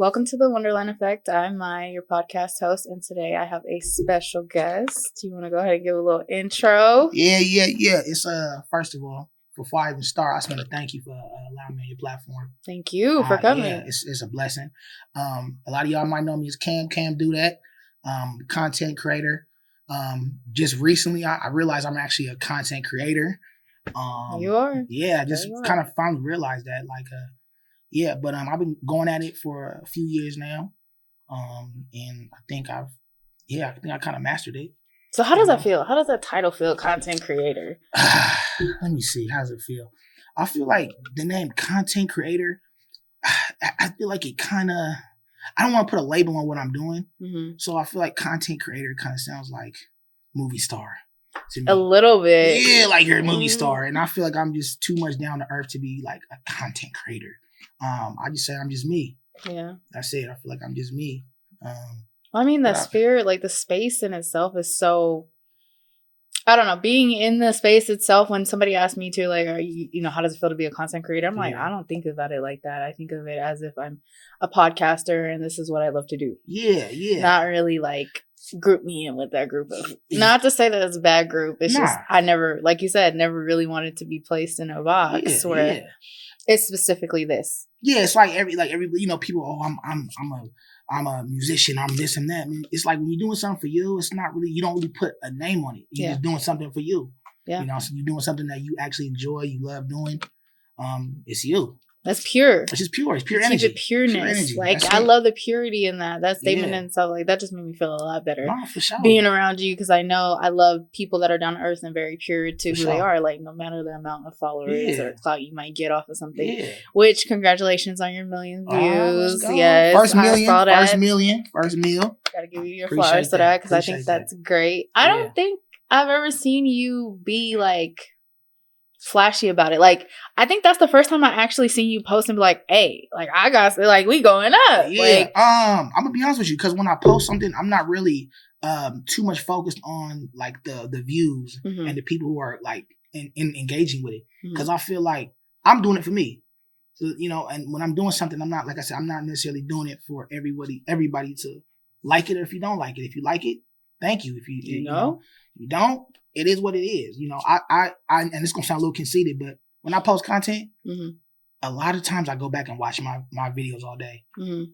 Welcome to the Wonderland Effect. I'm Maya, your podcast host, and today I have a special guest. Do you want to go ahead and give a little intro? Yeah. It's first of all, before I even start, I just want to thank you for allowing me on your platform. Thank you for coming. Yeah, it's a blessing. A lot of y'all might know me as Cam Do That, content creator. Just recently, I realized I'm actually a content creator. You are. Yeah, I just kind of finally realized that, yeah, but I've been going at it for a few years now, and I think I kind of mastered it. So how does that feel? How does that title feel, content creator? Let me see. How does it feel? I feel like the name content creator, I feel like it kind of, I don't want to put a label on what I'm doing. Mm-hmm. So I feel like content creator kind of sounds like movie star to me. A little bit. Yeah, like you're a movie star. And I feel like I'm just too much down to earth to be like a content creator. I just say I'm just me. Yeah. That's it. I feel like I'm just me. I mean, the spirit, like the space in itself is so, I don't know, being in the space itself, when somebody asked me to, like, are you know, how does it feel to be a content creator? I'm like, I don't think about it like that. I think of it as if I'm a podcaster and this is what I love to do. Yeah. Not really like group me in with that group of, not to say that it's a bad group. It's just, I never, like you said, never really wanted to be placed in a box where it's specifically this. Yeah, it's like every you know, people, I'm a musician, I'm this and that. I mean, it's like when you're doing something for you, it's not really, you don't really put a name on it. You're just doing something for you. Yeah. You know, so you're doing something that you actually enjoy, you love doing. It's you. That's pure. It's just pure. It's pure energy. Keep it pureness. Pure energy. Like, I love the purity in that statement and stuff. Like, that just made me feel a lot better. No, for sure. Being around you, because I know I love people that are down to earth and very pure to who they are. Like, no matter the amount of followers or clout you might get off of something. Yeah. Which, congratulations on your million views. Yes. First million. First meal. Gotta give you your flowers for that, because I think that's great. I don't think I've ever seen you be like flashy about it. Like, I think that's the first time I actually seen you post and be like, hey, like, I got, like, we going up. Yeah. Like, I'm gonna be honest with you, because when I post something, I'm not really too much focused on like the views and the people who are like in engaging with it, because I feel like I'm doing it for me. So, you know, and when I'm doing something, I'm not, like I said, I'm not necessarily doing it for everybody to like it. Or if you don't like it, if you like it, thank you. If you know, you don't, it is what it is. You know, I and it's gonna sound a little conceited, but when I post content, a lot of times I go back and watch my videos all day.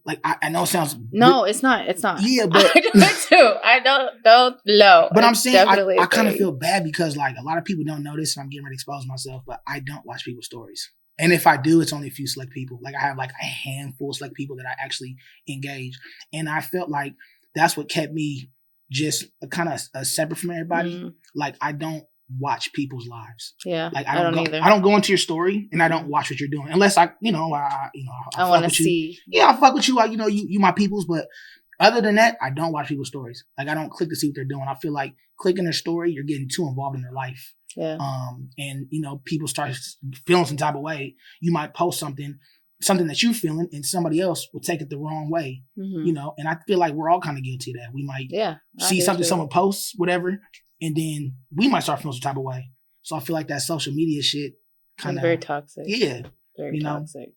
Like, I know it sounds it's not. Yeah, but I do it too. I don't know. But I'm saying I kind of feel bad, because like a lot of people don't know this, and I'm getting ready to expose myself, but I don't watch people's stories. And if I do, it's only a few select people. Like, I have like a handful of select people that I actually engage. And I felt like that's what kept me just kind of separate from everybody. Like, I don't watch people's lives. Yeah, like I don't either. I don't go into your story and I don't watch what you're doing, unless I want to see. Yeah, I fuck with you. You my peoples, but other than that, I don't watch people's stories. Like, I don't click to see what they're doing. I feel like clicking their story, you're getting too involved in their life. Yeah. And you know, people start feeling some type of way. You might post something that you feeling, and somebody else will take it the wrong way. You know, and I feel like we're all kind of guilty of that. We might see something someone posts, whatever, and then we might start feeling some type of way. So I feel like that social media shit kind of very toxic. Yeah. Very toxic.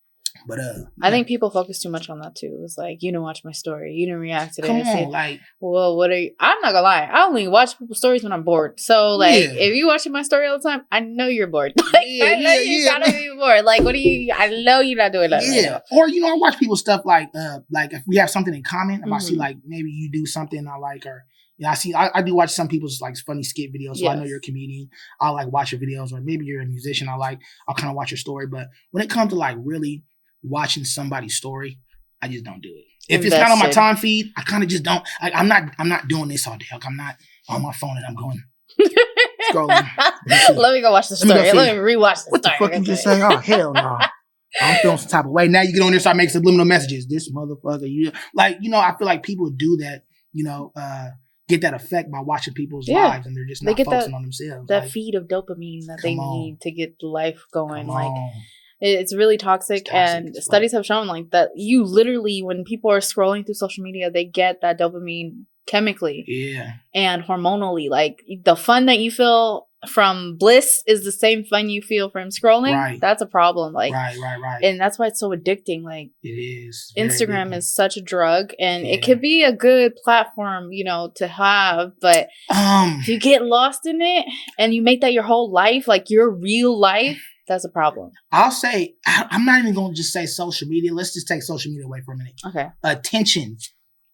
But I think people focus too much on that too. It's like, you didn't watch my story, you didn't react to it. Come on, like, well, what are you? I'm not gonna lie, I only watch people's stories when I'm bored. So like, if you watching my story all the time, I know you're bored. Like, I know you gotta be bored. Like, what do you? I know you're not doing that. Yeah, right now. Or I watch people's stuff like if we have something in common, if I see like maybe you do something I like, or I do watch some people's like funny skit videos, so I know you're a comedian. I'll like watch your videos, or maybe you're a musician. I'll kind of watch your story. But when it comes to like really watching somebody's story, I just don't do it. If it's not on my time feed, I kind of just don't. Like, I'm not doing this all day. Like, I'm not on my phone and I'm going scrolling. Let me go watch the story. Let me rewatch the story. What the fuck you just say? Oh, hell no. I'm feeling some type of way. Now you get on there, start making subliminal messages. This motherfucker, you like, I feel like people do that, get that effect by watching people's lives, and they're just not focusing on themselves. That feed of dopamine that they need to get life going. Like, it's really toxic, and studies have shown like that you literally, when people are scrolling through social media, they get that dopamine chemically and hormonally. Like, the fun that you feel from bliss is the same fun you feel from scrolling. Right. That's a problem. Like, right. And that's why it's so addicting. Like, it is. Instagram is such a drug, and it could be a good platform, you know, to have. But if you get lost in it and you make that your whole life, like your real life, that's a problem. I'll say, I'm not even going to just say social media. Let's just take social media away for a minute. Okay. Attention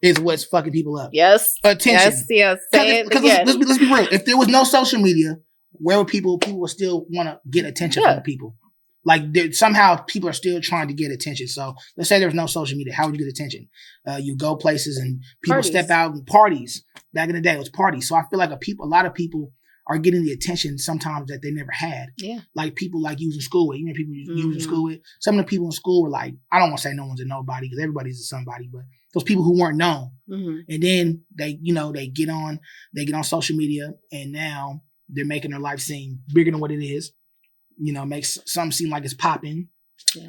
is what's fucking people up. Yes. Attention. Yes. Say it again. Let's be real. If there was no social media, where would people would still want to get attention from people? Like, somehow people are still trying to get attention. So let's say there's no social media. How would you get attention? You go places and people step out and parties. Back in the day, it was parties. So I feel like a lot of people are getting the attention sometimes that they never had. Yeah. Like people like using school with. You know, people using school with. Some of the people in school were like, I don't want to say no one's a nobody because everybody's a somebody, but those people who weren't known. Mm-hmm. And then they get on social media, and now they're making their life seem bigger than what it is. You know, makes some seem like it's popping,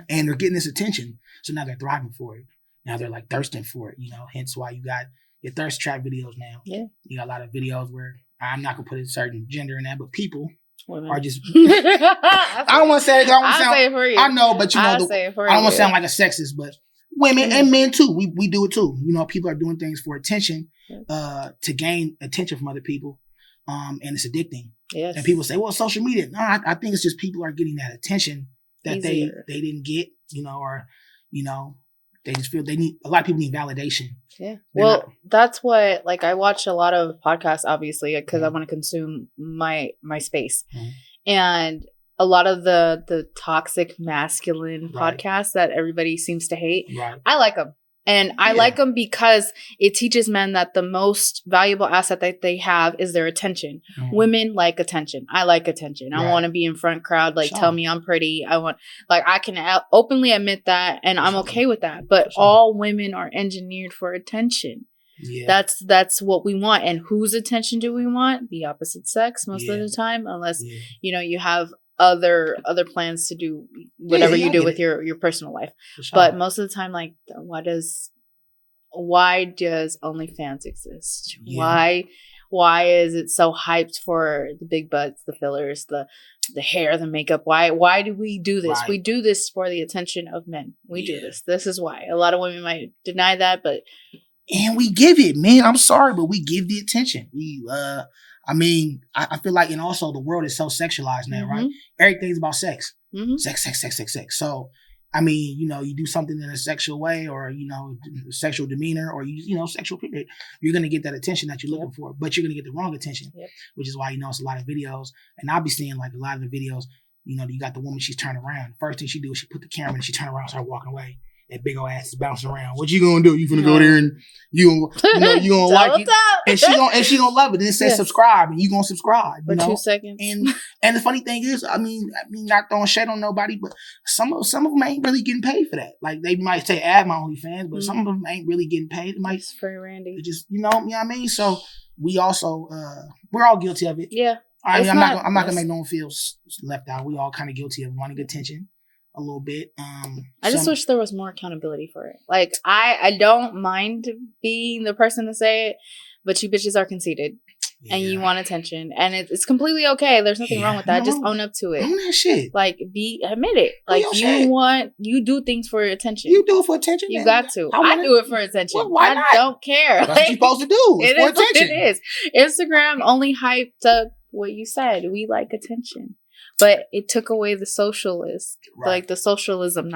and they're getting this attention. So now they're thriving for it. Now they're like thirsting for it. You know, hence why you got your thirst trap videos now. Yeah, you got a lot of videos where I'm not gonna put a certain gender in that, but people are just. I don't want to say it. I'll say it for you. I know, but you know, I don't want to sound like a sexist, but women and men too. We do it too. You know, people are doing things for attention, to gain attention from other people, and it's addicting. Yes. And people say, well, social media. No, I think it's just people are getting that attention that they didn't get, you know, or, you know, they just feel a lot of people need validation. Yeah. Well, that's what, like, I watch a lot of podcasts, obviously, because I want to consume my space. Mm-hmm. And a lot of the toxic masculine podcasts that everybody seems to hate, I like them. And I like them because it teaches men that the most valuable asset that they have is their attention. Mm. Women like attention. I like attention. I want to be in front crowd. Like, tell me I'm pretty. I can openly admit that, and I'm okay with that. But all women are engineered for attention. Yeah. That's what we want. And whose attention do we want? The opposite sex most of the time, unless you know you have other plans to do whatever you do with your personal life. Sure. But most of the time, like, why does OnlyFans exist? Yeah. Why is it so hyped for the big butts, the fillers, the hair, the makeup? Why do we do this? We do this for the attention of men. We do this. This is why. A lot of women might deny that, but and we give it, man. I'm sorry, but we give the attention. I mean, I feel like, and also the world is so sexualized now, right? Everything's about sex. Mm-hmm. Sex. So, I mean, you know, you do something in a sexual way, or, you know, sexual demeanor, or, you know, sexual period, you're going to get that attention that you're looking for, but you're going to get the wrong attention, which is why, you know, it's a lot of videos. And I'll be seeing, like, a lot of the videos, you know, you got the woman, she's turning around. First thing she do is she put the camera and she turn around and start walking away. That big old ass is bouncing around. What you gonna do? You gonna go there and you gonna like it, and she gonna love it. And it says subscribe, and you gonna subscribe. For 2 seconds. And the funny thing is, I mean, not throwing shade on nobody, but some of them ain't really getting paid for that. Like, they might say add my OnlyFans, but some of them ain't really getting paid. It might free Randy. Just you know what I mean. So we also we're all guilty of it. Yeah. I'm not gonna make no one feel left out. We all kind of guilty of wanting attention. A little bit. I just wish there was more accountability for it. Like, I don't mind being the person to say it, but you bitches are conceited and you want attention, and it's completely okay. There's nothing wrong with that. Just own up to it. Own that shit. Like, admit it. Like, you do things for attention. You do it for attention. You got to. I do it for attention. Well, why not? I don't care. That's what you're supposed to do. It's for attention. It is. Instagram only hyped up what you said. We like attention. But it took away the socialist, like the socialism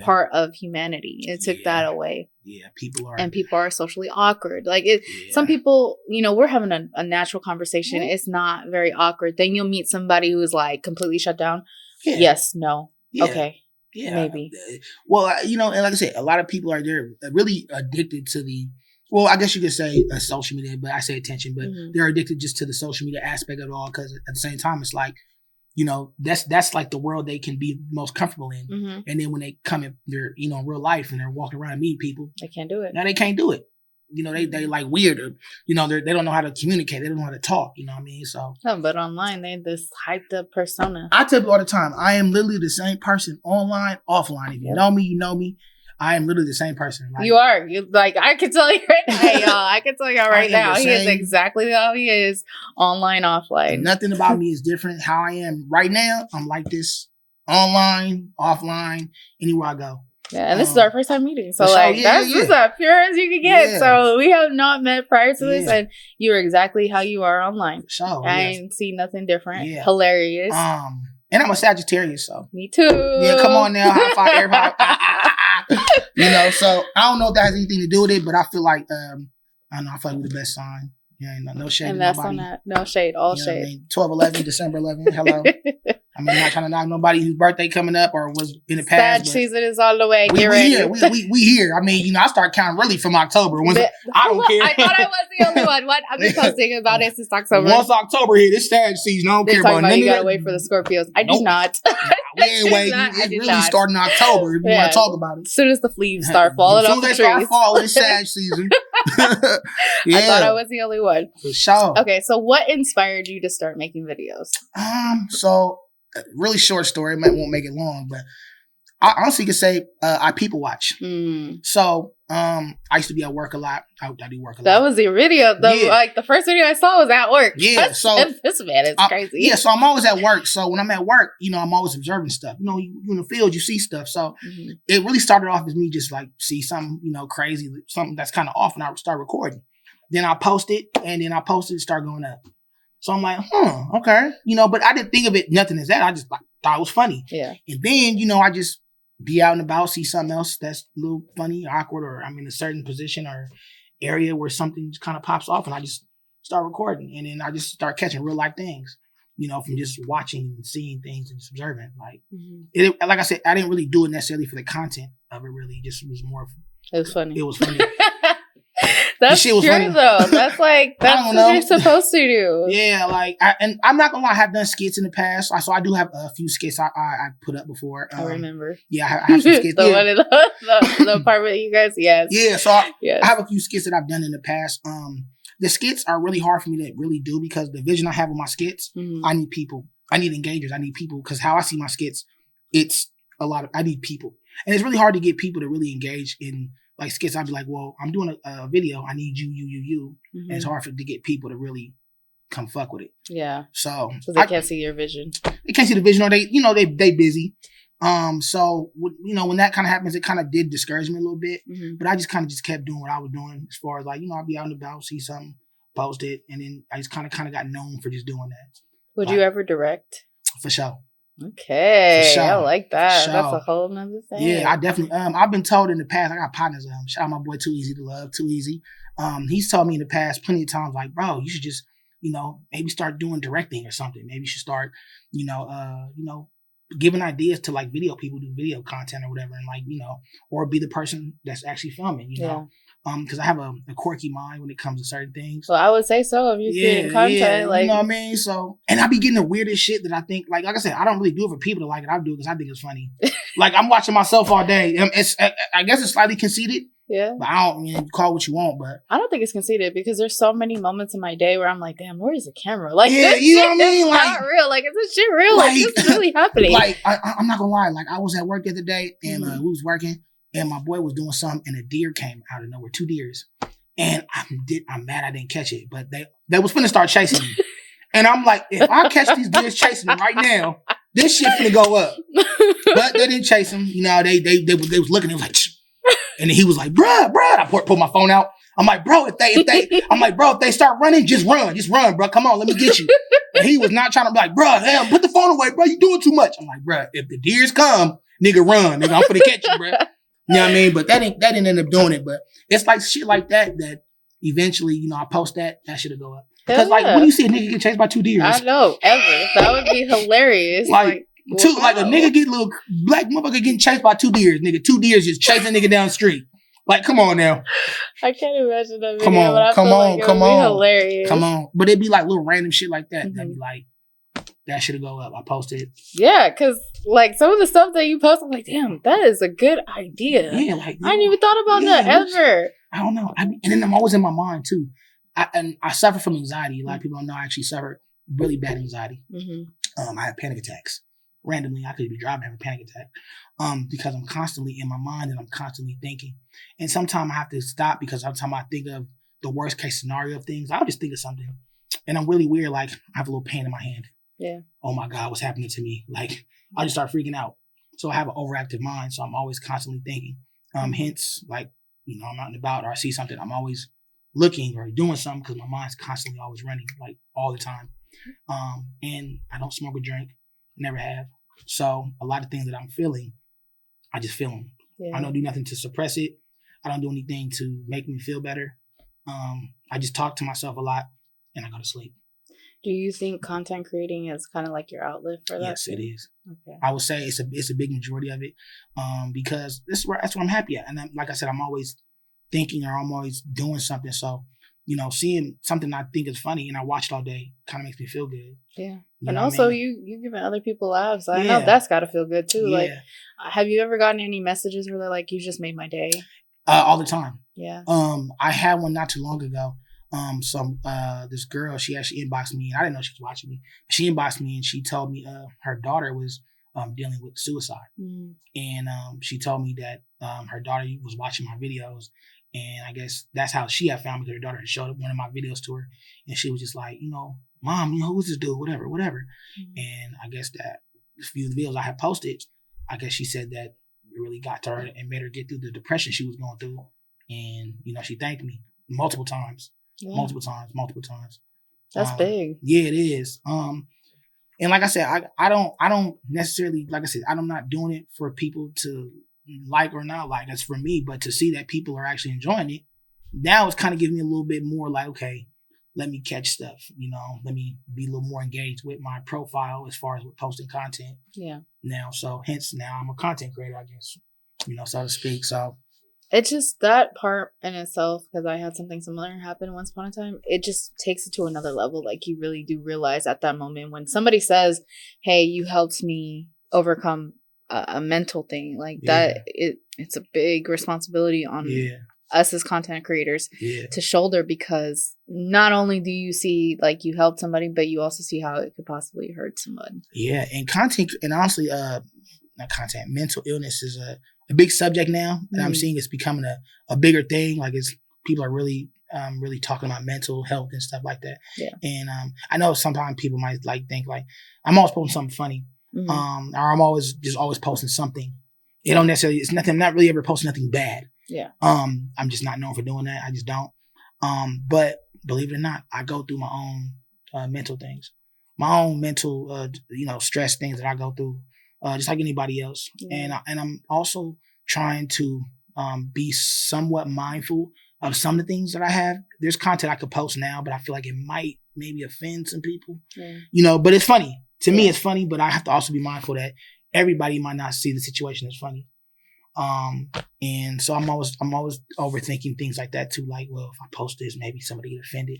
part of humanity. It took that away. Yeah, people are socially awkward. Like, some people, you know, we're having a natural conversation. It's not very awkward. Then you'll meet somebody who's like completely shut down. Yeah. Yes, no, okay, maybe. Well, you know, and like I said, a lot of people they're really addicted to the. Well, I guess you could say social media, but I say attention. But they're addicted just to the social media aspect of it all, because at the same time, it's like, you know, that's like the world they can be most comfortable in. Mm-hmm. And then when they come in their, you know, in real life and they're walking around and meeting people, they can't do it. Now they can't do it. You know, they like weird, or, you know, they don't know how to communicate. They don't know how to talk. You know what I mean? So. No, but online they this hyped up persona. I tell people all the time, I am literally the same person online, offline. If you know me, you know me. I am literally the same person. Like, you are. You like. I can tell you right now, y'all. I can tell y'all right now. He is exactly how he is online, offline. Nothing about me is different. How I am right now, I'm like this. Online, offline, anywhere I go. Yeah, and this is our first time meeting. So, like, that's just as pure as you can get. Yeah. So, we have not met prior to this, and you're exactly how you are online. So, I ain't seen nothing different. Yeah. Hilarious. And I'm a Sagittarius, so. Me too. Yeah, come on now. High five, everybody. You know, so I don't know if that has anything to do with it, but I feel like, I don't know, I feel like we're the best sign. Yeah, no shade. And that's nobody. On that. No shade, all shade. I mean? 12/11, December 11th. Hello. I mean, not trying to knock nobody whose birthday coming up or was in the past. Sad season is all the way. We ready. Here. We here. I mean, you know, I start counting really from October. I don't care. I thought I was the only one. What? I've been posting about it since October. Once October hit, it's sad season. I don't care about none. You gotta wait for the Scorpios. I do not. We ain't waiting. It's really starting October if you want to talk about it. As soon as the leaves start falling off the trees. As soon as they start falling, it's sad season. I thought I was the only one. For sure. Okay, so what inspired you to start making videos? So really short story. I won't make it long, but I honestly could say I people watch. So I used to be at work a lot. I do work a lot. That was your video. Like the first video I saw was at work. Yeah. So this man is crazy. Yeah. So I'm always at work. So when I'm at work, you know, I'm always observing stuff. You know, you in the field, you see stuff. So it really started off as me just like see something, you know, crazy, something that's kind of off, and I would start recording. Then I post it, and then I posted it, start going up. So I'm like, okay. You know, but I didn't think of it nothing as that. I just like, thought it was funny. Yeah. And then, you know, I just be out and about, see something else that's a little funny, awkward, or I'm in a certain position or area where something just kind of pops off, and I just start recording. And then I just start catching real life things, you know, from just watching and seeing things and just observing. Like, like I said, I didn't really do it necessarily for the content of it, really. It just was more. It was funny. It was funny. That's true, though. That's like, that's what you're supposed to do. Yeah, like, and I'm not gonna lie, I have done skits in the past. So I do have a few skits I put up before. I remember. Yeah, I have some skits. The one in the apartment, you guys, yes. Yeah, so I have a few skits that I've done in the past. The skits are really hard for me to really do because the vision I have with my skits, I need people. I need engagers. I need people because how I see my skits, it's a lot of, I need people. And it's really hard to get people to really engage in like skits. I'd be like, well, I'm doing a video. I need you. And it's hard to get people to really come fuck with it. Yeah. So they can't see your vision. They can't see the vision, or they busy. So you know, when that kind of happens, it kind of did discourage me a little bit. But I just kind of kept doing what I was doing as far as like, you know, I'd be out and about, see something, post it, and then I just kind of got known for just doing that. Would you ever direct? For sure. Okay, I like that. That's a whole nother thing. Yeah, I definitely. I've been told in the past. I got partners. Shout out my boy Too Easy to Love, Too Easy. He's told me in the past plenty of times, like, bro, you should just, you know, maybe start doing directing or something. Maybe you should start, you know, giving ideas to like video people, do video content or whatever, and like, you know, or be the person that's actually filming, you know. Because I have a quirky mind when it comes to certain things. Well, I would say so. If you're creating content, like, you know what I mean. So, and I be getting the weirdest shit that I think, like I said, I don't really do it for people to like it. I do it because I think it's funny. Like I'm watching myself all day. I guess it's slightly conceited. Yeah. But I don't call what you want, but I don't think it's conceited because there's so many moments in my day where I'm like, damn, where is the camera? Like, yeah, this you know shit what I mean? is Like, not real. Like, is this shit real? Like, this is really happening. Like, I'm not gonna lie. Like, I was at work the other day and we was working, and my boy was doing something, and a deer came out of nowhere. 2 deers. And I'm mad I didn't catch it, but they was finna start chasing me. And I'm like, if I catch these deers chasing me right now, this shit finna go up. But they didn't chase him. You know, they was looking. They was like, shh. And then he was like, bruh. I pulled my phone out. I'm like, bro, if they start running, just run, bro. Come on, let me get you. And he was not trying to be like, bro, damn, put the phone away, bro. You doing too much. I'm like, bro, if the deers come, nigga, run, nigga. I'm finna catch you, bro. You know what I mean? But that didn't end up doing it. But it's like shit like that eventually, you know, I post that shit'll go up. Because like when you see a nigga get chased by 2 deers. I know, ever. That would be hilarious. Like a nigga get little black motherfucker getting chased by 2 deers. Nigga, 2 deers just chasing a nigga down the street. Like, come on now. I can't imagine that video. Come on. Hilarious. Come on. But it'd be like little random shit like that. That'd be like, that should go up. I posted it. Yeah, because like some of the stuff that you post, I'm like, damn, that is a good idea. Yeah, like I ain't even thought about that ever. I don't know. And then I'm always in my mind too. I suffer from anxiety. A lot of people don't know I actually suffer really bad anxiety. I have panic attacks. randomly. I could be driving, have a panic attack. Because I'm constantly in my mind and I'm constantly thinking. And sometimes I have to stop because sometimes I think of the worst case scenario of things. I'll just think of something. And I'm really weird. Like, I have a little pain in my hand. Yeah. Oh my God, what's happening to me? Like, I just start freaking out. So I have an overactive mind. So I'm always constantly thinking. Hence, like, I'm out and about or I see something, I'm always looking or doing something because my mind's constantly always running, like all the time. And I don't smoke or drink, never have. So a lot of things that I'm feeling, I just feel them. Yeah. I don't do nothing to suppress it. I don't do anything to make me feel better. I just talk to myself a lot and I go to sleep. Do you think content creating is kind of like your outlet for that? Yes, it is. Okay. I would say it's a big majority of it, because that's where I'm happy at. And then, like I said, I'm always thinking or I'm always doing something. So, seeing something I think is funny and I watch it all day kind of makes me feel good. Yeah. And also you giving other people laughs. I know that's got to feel good too. Yeah. Like, have you ever gotten any messages where they're like, you just made my day? All the time. Yeah. I had one not too long ago. This girl, she actually inboxed me and I didn't know she was watching me. She inboxed me and she told me, her daughter was, dealing with suicide. And, she told me that, her daughter was watching my videos. And I guess that's how she had found me because her daughter had showed one of my videos to her. And she was just like, Mom, who's this dude? Whatever. And I guess that a few videos I had posted, I guess she said that it really got to her and made her get through the depression she was going through. And, she thanked me multiple times. Yeah. Multiple times. That's big. Yeah, it is. And like I said, I don't necessarily, like I said, I'm not doing it for people to like or not like. It's for me, but to see that people are actually enjoying it, now it's kind of giving me a little bit more like, okay, let me catch stuff, let me be a little more engaged with my profile as far as with posting content. Yeah. Now, so hence now I'm a content creator, I guess, so to speak. So it's just that part in itself, because I had something similar happen once upon a time. It just takes it to another level. Like, you really do realize at that moment when somebody says, hey, you helped me overcome a mental thing, like that, it's a big responsibility on us as content creators to shoulder, because not only do you see like you helped somebody, but you also see how it could possibly hurt someone. Yeah, and content, and honestly, not content, mental illness is a big subject now, and I'm seeing it's becoming a bigger thing. Like, people are really talking about mental health and stuff like that. Yeah. And I know sometimes people might think I'm always posting something funny, or I'm always posting something. It don't necessarily, it's nothing. I'm not really ever posting nothing bad. Yeah. I'm just not known for doing that. I just don't. But believe it or not, I go through my own mental things, my own mental stress things that I go through. Just like anybody else. And I'm also trying to be somewhat mindful of some of the things that I have. There's content I could post now, but I feel like it might maybe offend some people. Yeah. But it's funny. To me, it's funny, but I have to also be mindful that everybody might not see the situation as funny. And so I'm always overthinking things like that too. Like, well, if I post this, maybe somebody get offended.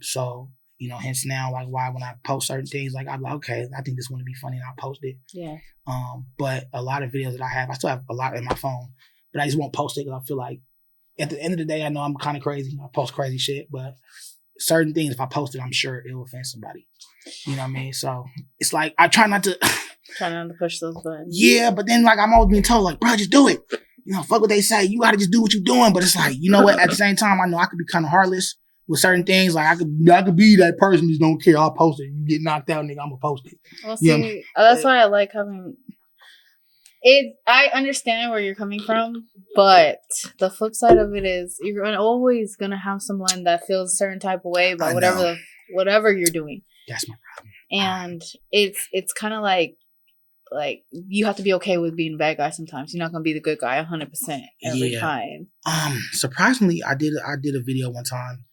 So hence now, like, why when I post certain things, like, I'm like, okay, I think this one to be funny and I'll post it. Yeah. But a lot of videos that I still have a lot in my phone, but I just won't post it because I feel like at the end of the day, I know I'm kind of crazy. I post crazy shit, but certain things, if I post it, I'm sure it will offend somebody. You know what I mean? So it's like, I try not to push those buttons. Yeah, but then like I'm always being told like, bro, just do it. Fuck what they say. You gotta just do what you're doing. But it's like, you know what? At the same time, I know I could be kind of heartless with certain things. Like I could be that person who just don't care. I'll post it. You get knocked out, nigga, I'm gonna post it. Well, see, that's why I like having it. I understand where you're coming from, but the flip side of it is you're always gonna have someone that feels a certain type of way about whatever you're doing. That's my problem. And it's kind of like you have to be okay with being a bad guy sometimes. You're not gonna be the good guy 100% every time. Surprisingly, I did a video one time,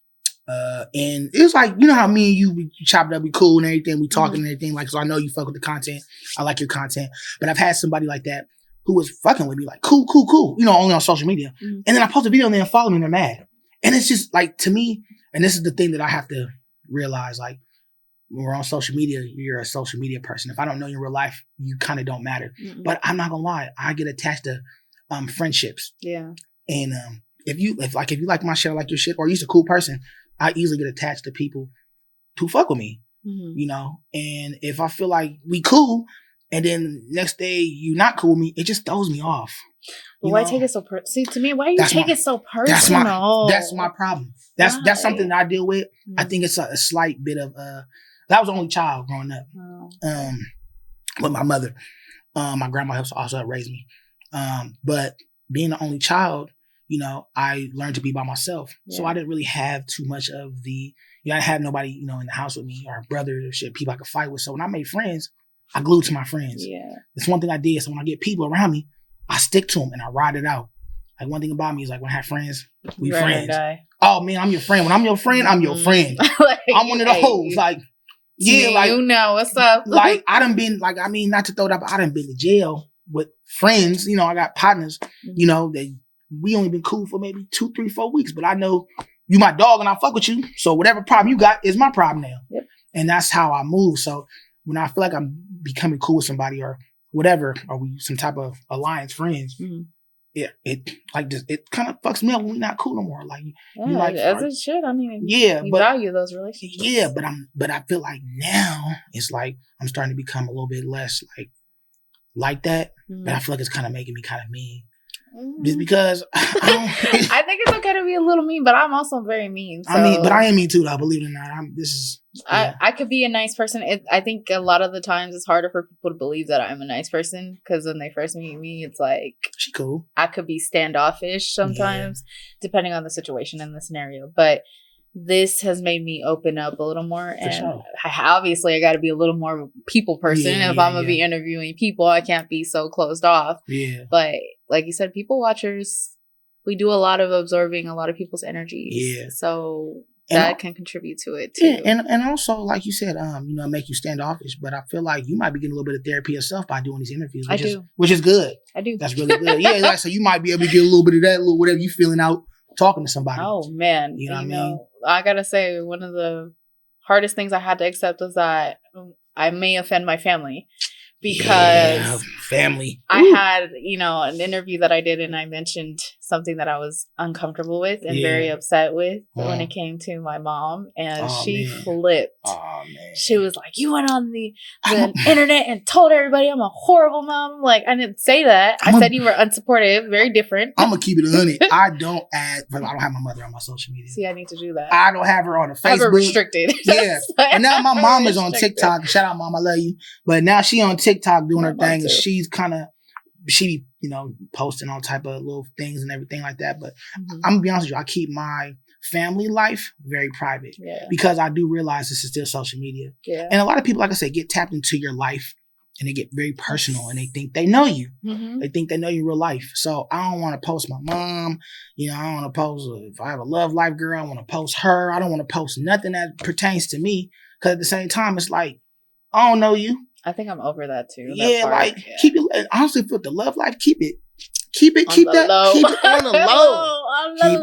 and it was like, how me and you, we chopped up, we cool and everything, we talking and everything. Like, so I know you fuck with the content. I like your content, but I've had somebody like that who was fucking with me, like cool, only on social media, and then I post a video and they follow me and they're mad, and it's just like, to me, and this is the thing that I have to realize, like, when we're on social media, you're a social media person. If I don't know you in real life, you kind of don't matter. But I'm not gonna lie, I get attached to friendships. Yeah. And if you like my shit, I like your shit, or you're just a cool person, I easily get attached to people who fuck with me. you know. And if I feel like we cool, and then next day you not cool with me, it just throws me off. But why take it so see, to me, why you take it so personal? That's my problem. That's something that I deal with. I think it's a slight bit of I was the only child growing up. With my mother. My grandma also raised me. But being the only child, you know, I learned to be by myself. Yeah. So I didn't really have too much of the, you know, I didn't have nobody, you know, in the house with me or brothers or shit, people I could fight with. So when I made friends, I glued to my friends. Yeah. That's one thing I did. So when I get people around me, I stick to them and I ride it out. Like one thing about me is like when I have friends, we friends. Oh man, I'm your friend. When I'm your friend, I'm your friend. Like, I'm one of the hoes. Like, yeah, like you know what's up. Like I done been like, I mean, not to throw it up, but I done been to jail with friends. You know, I got partners. You know, we only been cool for maybe 2, 3, 4 weeks, but I know you my dog and I fuck with you. So whatever problem you got is my problem now. Yep. And that's how I move. So when I feel like I'm becoming cool with somebody or whatever, or we some type of alliance friends, it like just it kind of fucks me up when we're not cool no more. Like, yeah, like as it should. I mean, yeah, we value those relationships. Yeah, but I feel like now it's like I'm starting to become a little bit less like that. But I feel like it's kind of making me kind of mean. Just because I think it's okay to be a little mean, but I'm also very mean. So. I mean, but I am mean too, though. Believe it or not, I could be a nice person. I think a lot of the times it's harder for people to believe that I'm a nice person because when they first meet me, it's like she cool. I could be standoffish sometimes, depending on the situation and the scenario. But this has made me open up a little more, and obviously I got to be a little more people person. If I'm gonna be interviewing people, I can't be so closed off. Yeah, but like you said, people watchers, we do a lot of absorbing a lot of people's energies. Yeah, so that can contribute to it too. Yeah, and also like you said, you know, make you standoffish. But I feel like you might be getting a little bit of therapy yourself by doing these interviews. Which is good. I do. That's really good. Yeah, like so you might be able to get a little bit of that, little whatever you feeling out talking to somebody. Oh man, you know what I mean? I gotta say, one of the hardest things I had to accept was that I may offend my family because family. I had, you know, an interview that I did and I mentioned something that I was uncomfortable with and very upset with when it came to my mom, and she flipped. Oh man. She was like, "You went on the internet and told everybody I'm a horrible mom." Like, I didn't say that. I said you were unsupportive, very different. I'm gonna keep it 100. I don't have my mother on my social media. See, I need to do that. I don't have her on the Facebook. I have her restricted. Yeah. And now my mom is on TikTok. Shout out, Mom, I love you. But now she on TikTok doing her thing, and she's kind of you know, posting all type of little things and everything like that. But I'm gonna be honest with you, I keep my family life very private because I do realize this is still social media. Yeah. And a lot of people, like I said, get tapped into your life and they get very personal and they think they know you. They think they know you in real life. So I don't want to post my mom. You know, I don't want to post if I have a love life girl, I want to post her. I don't want to post nothing that pertains to me because at the same time, it's like, I don't know you. I think I'm over that too. Yeah, keep it. Honestly, for the love life, keep it on the low. Keep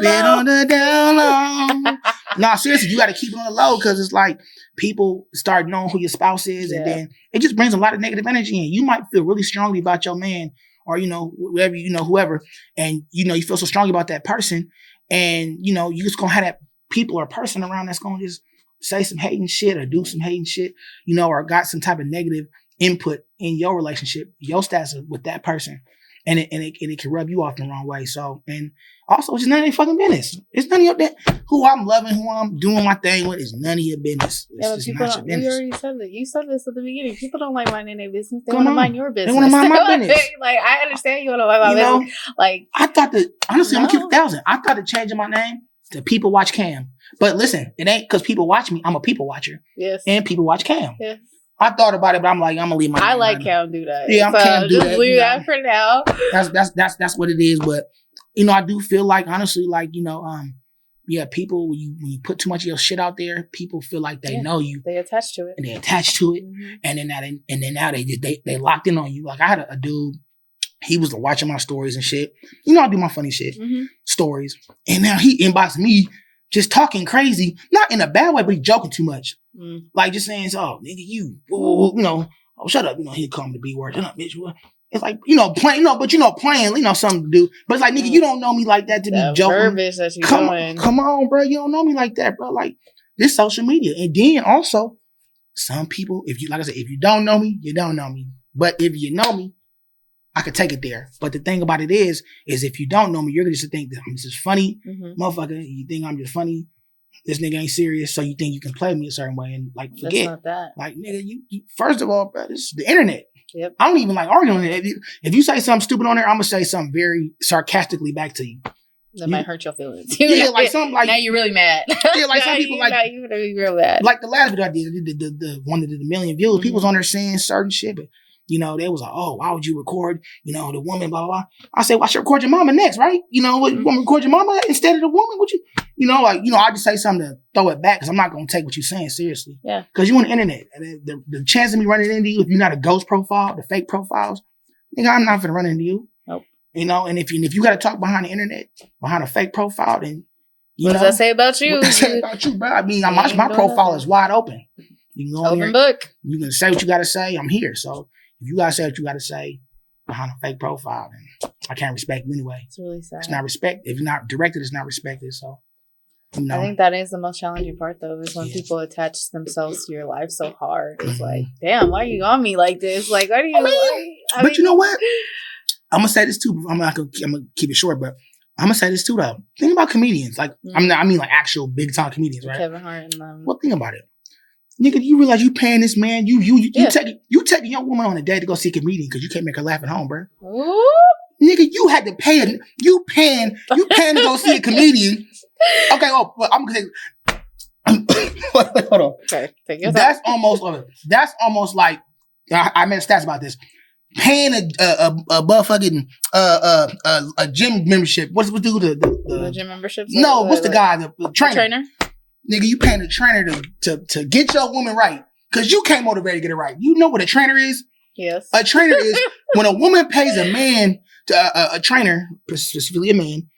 it on the down low. Nah, seriously, you got to keep it on the low because it's like people start knowing who your spouse is, and then it just brings a lot of negative energy in. You might feel really strongly about your man, or you know, whatever, you know, whoever, and you know, you feel so strongly about that person, and you know, you just gonna have that people or person around that's gonna just say some hating shit or do some hating shit, you know, or got some type of negative input in your relationship, your status with that person. And it can rub you off the wrong way. So, and also, it's none of your fucking business. It's none of your who I'm loving, who I'm doing my thing with is none of your business. It's just not your business. You already said that. You said this at the beginning. People don't like minding their business. They want to mind your business. They want to mind my business. Like, I understand you want to mind my business. Like, I thought that, honestly, I'm going to keep 1,000. I thought of changing my name to People Watch Cam. But listen, it ain't because people watch me. I'm a people watcher. Yes. And people watch Cam. Yes. I thought about it, but I'm like, I'm gonna leave my. I like Cam do that. Yeah, I'm Cam do that. Just leave that for now. That's what it is. But you know, I do feel like honestly, like you know, people when you put too much of your shit out there, people feel like they know you. They attach to it. And they attach to it, and then now they locked in on you. Like I had a dude. He was watching my stories and shit. You know, I do my funny shit stories, and now he inboxed me. Just talking crazy, not in a bad way, but he's joking too much. Like just saying, "Oh, nigga, you know, oh, shut up." You know, he'd call me the B word. Shut up, bitch. It's like, you know, playing, but you know, playing, you know, something to do. But it's like, nigga, you don't know me like that to be joking. Verbiage that you doing. Come on, bro. You don't know me like that, bro. Like this social media, and then also some people, if you, like I said, if you don't know me, you don't know me. But if you know me, I could take it there. But the thing about it is if you don't know me, you're going to just think that I'm just funny, motherfucker. You think I'm just funny. This nigga ain't serious, so you think you can play me a certain way and like forget. That's not that. Like nigga, you first of all, bro, this is the internet. Yep. I don't even like arguing on it. If you say something stupid on there, I'm gonna say something very sarcastically back to you. That might hurt your feelings. Yeah, like something like now you're really mad. Yeah, like some people like you're gonna be real mad. Like the last video I did, the one that did 1 million views. People was on there saying certain shit, but they was like, oh, why would you record, the woman, blah, blah, blah. I said, well, I should record your mama next, right? You want me to record your mama instead of the woman? Would you, I just say something to throw it back because I'm not going to take what you're saying seriously. Yeah. Because you're on the internet. And the chance of me running into you, if you're not a ghost profile, the fake profiles, nigga, I'm not going to run into you. Nope. And if you got to talk behind the internet, behind a fake profile, then, what does that say about you? What does that say about you, bro? I mean, my profile is wide open. You can go open book. You can say what you got to say. I'm here. So, if you gotta say what you gotta say behind a fake profile, then I can't respect you anyway. It's really sad. It's not respect. If you're not directed, it's not respected. So, I think that is the most challenging part, though, is when people attach themselves to your life so hard. It's like, damn, why are you on me like this? Like, why do you? But you know what? I'm gonna say this too. I'm gonna keep it short, but I'm gonna say this too, though. Think about comedians. Like, I mean, like actual big time comedians, right? Kevin Hart and them. Well, think about it. Nigga, you realize you paying this man, you taking your woman on a date to go see a comedian because you can't make her laugh at home, bro. Ooh. Nigga, you had to pay you paying to go see a comedian. Okay, well, I'm gonna say hold on. Okay, that's almost like I made stats about this. Paying a motherfucking a gym membership. What's the gym membership? No, what's the guy? The trainer. The trainer? Nigga, you paying a trainer to get your woman right. Because you can't motivate to get it right. You know what a trainer is? Yes. A trainer is when a woman pays a man, a trainer, specifically a man,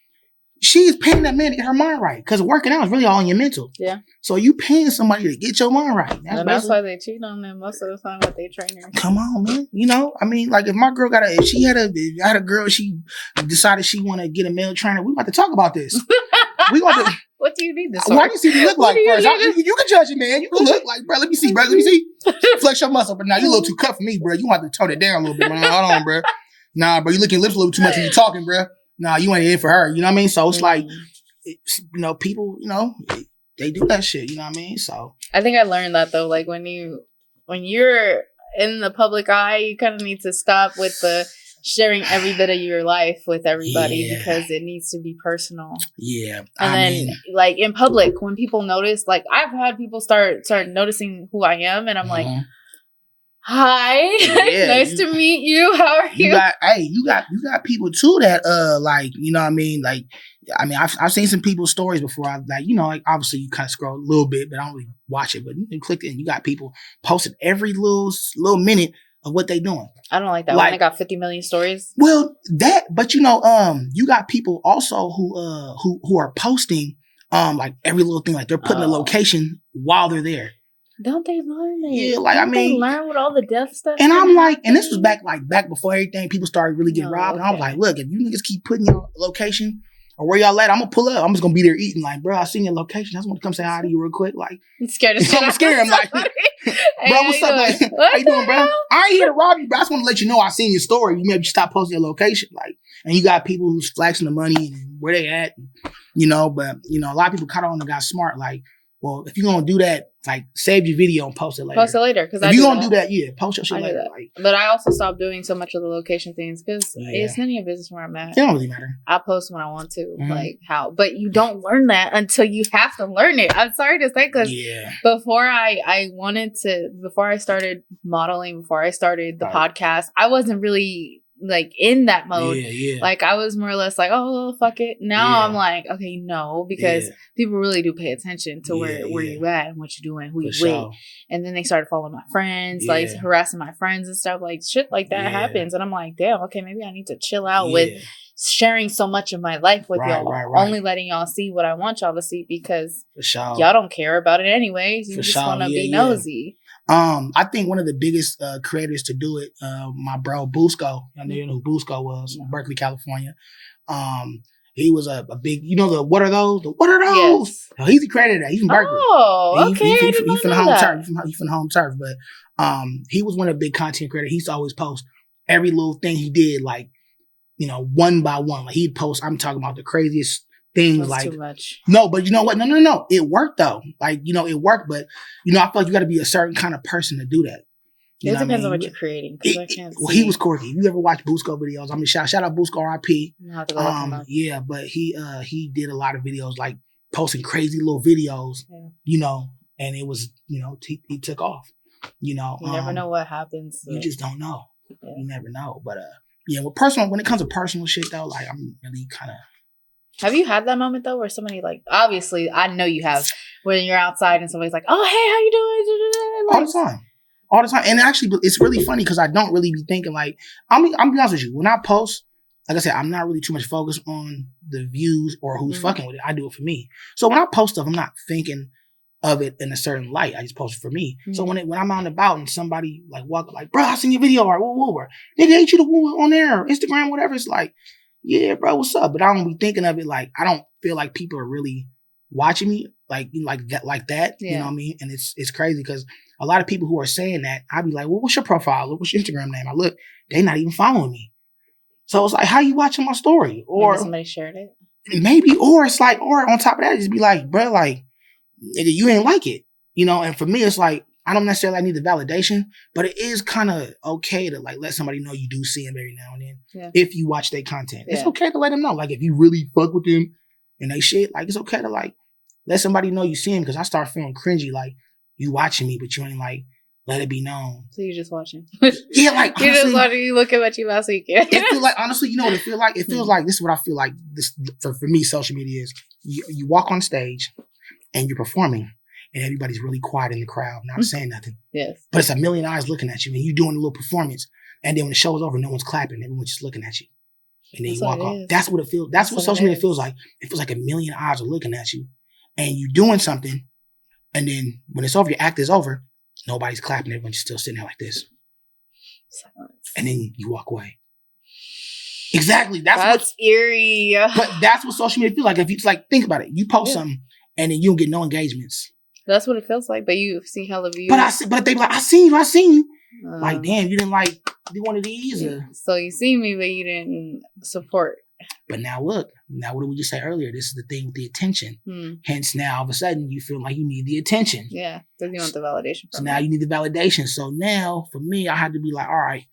she's paying that man to get her mind right. Because working out is really all in your mental. Yeah. So you paying somebody to get your mind right. That's why they cheat on them most of the time with their trainer. Come on, man. I mean, like if my girl if I had a girl, she decided she want to get a male trainer, we about to talk about this. We want to. What do you need this for? Why do you see me look like first? You can judge it, man. You can look like, bro. Let me see, bro. Let me see. Flex your muscle. But now you a little too cut for me, bro. You want to tone it down a little bit, man. Hold on, bro. Nah, bro. You licking lips a little too much when you talking, bro. Nah, you ain't in for her. You know what I mean? So it's like, people, they do that shit. You know what I mean? So I think I learned that though. Like when you're in the public eye, you kind of need to stop with the sharing every bit of your life with everybody because it needs to be personal. Yeah. And then like in public, when people notice, like I've had people start noticing who I am and I'm like, hi, nice to meet you. How are you? You got people too that like, you know what I mean? Like, I mean, I've seen some people's stories before. Like obviously you kind of scroll a little bit, but I don't really watch it. But you click it and you got people posting every little minute of what they doing. I don't like that. When they got 50 million stories. Well, but you got people also who are posting like every little thing, like they're putting a location while they're there. Don't they learn that? Yeah, like Don't they learn with all the death stuff. And I'm like, and this was back before everything, people started really getting robbed. And I was like, look, if you niggas keep putting your location or where y'all at, I'm gonna pull up. I'm just gonna be there eating. Like, bro, I seen your location. I just want to come say hi to you real quick. Like, I'm scared. I'm scared. I'm like, bro, what's up? Like, how you doing, bro? I ain't here to rob you, bro. I just want to let you know I seen your story. You maybe stop posting your location. Like, and you got people who's flashing the money and where they at, but a lot of people caught on and got smart. Like, well, if you're gonna do that, like save your video and post it later. Because if you're gonna do that, post your shit later. Like, but I also stopped doing so much of the location things because it's none of your business where I'm at. It don't really matter. I post when I want to, like how. But you don't learn that until you have to learn it. I'm sorry to say, because before I started modeling, before I started the podcast, I wasn't really like in that mode. Like I was more or less like, oh fuck it. Now I'm like, okay, no, because people really do pay attention to where you at and what you're doing, who you with. And then they started following my friends, like harassing my friends and stuff, like shit like that happens. And I'm like, damn, okay, maybe I need to chill out with sharing so much of my life with y'all. Only letting y'all see what I want y'all to see because y'all don't care about it anyways. You just want to be nosy. I think one of the biggest creators to do it, my bro Busco, I know you know who Busco was, from Berkeley, California. He was a big, the what are those? The what are those? Yes. Oh, he's the creator of that. He's from Berkeley. Oh, okay. I did not know that. He's from the home turf. But he was one of the big content creators. He used to always post every little thing he did, like, one by one. Like he'd post, I'm talking about the craziest things. That's like, too much. No, but you know what? No. It worked though. Like, it worked, but I feel like you got to be a certain kind of person to do that. It depends on what you're creating. I can't see. He was quirky. You ever watch Busco videos? I mean, shout out Busco RIP. Yeah, but he did a lot of videos, like posting crazy little videos, and it was, he took off. You never know what happens. You just don't know. Yeah. You never know. But when it comes to personal shit though, like I'm really kind of. Have you had that moment though, where somebody like, obviously I know you have, when you're outside and somebody's like, "Oh, hey, how you doing?" Like, all the time. And actually, it's really funny because I don't really be thinking like, I'm be honest with you. When I post, like I said, I'm not really too much focused on the views or who's fucking with it. I do it for me. So when I post stuff, I'm not thinking of it in a certain light. I just post it for me. Mm-hmm. So when I'm out and about and somebody like walk up like, bro, I seen your video or woo, nigga, ain't you the woo on there or Instagram, whatever. It's like, yeah, bro, what's up? But I don't be thinking of it like, I don't feel like people are really watching me like that. Yeah. You know what I mean? And it's crazy because a lot of people who are saying that, I'd be like, well, what's your profile? What's your Instagram name? I look, they not even following me. So it's like, how you watching my story? Or maybe somebody shared it. Maybe, or it's like, or on top of that, just be like, bro, like, nigga, you ain't like it. And for me, it's like, I don't necessarily need the validation, but it is kind of okay to like let somebody know you do see them every now and then. If you watch their content. Yeah. It's okay to let them know. Like if you really fuck with them and they shit, like it's okay to like let somebody know you see them, because I start feeling cringy like you watching me, but you ain't like let it be known. So you're just watching. Yeah, like you're just watching. You look at what you last weekend. It feel like, honestly, you know what it feel like? It feels like, this is what I feel like this for me, social media is you walk on stage and you're performing and everybody's really quiet in the crowd, not saying nothing. Yes. But it's a million eyes looking at you and you doing a little performance, and then when the show's over, no one's clapping, everyone's just looking at you. And then you walk off. That's what it feels. That's what social media feels like. It feels like a million eyes are looking at you and you doing something, and then when it's over, your act is over, nobody's clapping, everyone's still sitting there like this. Silence. And then you walk away. Exactly. That's eerie. But that's what social media feels like. If you like, think about it. You post something and then you don't get no engagements. That's what it feels like. But you see hella views. But they be like, I seen you. Like, damn, you didn't like do one of these. So you see me, but you didn't support. But now look, what did we just say earlier? This is the thing with the attention. Hence now all of a sudden you feel like you need the attention. Yeah, because you want the validation. So now you need the validation. So now for me, I had to be like, all right,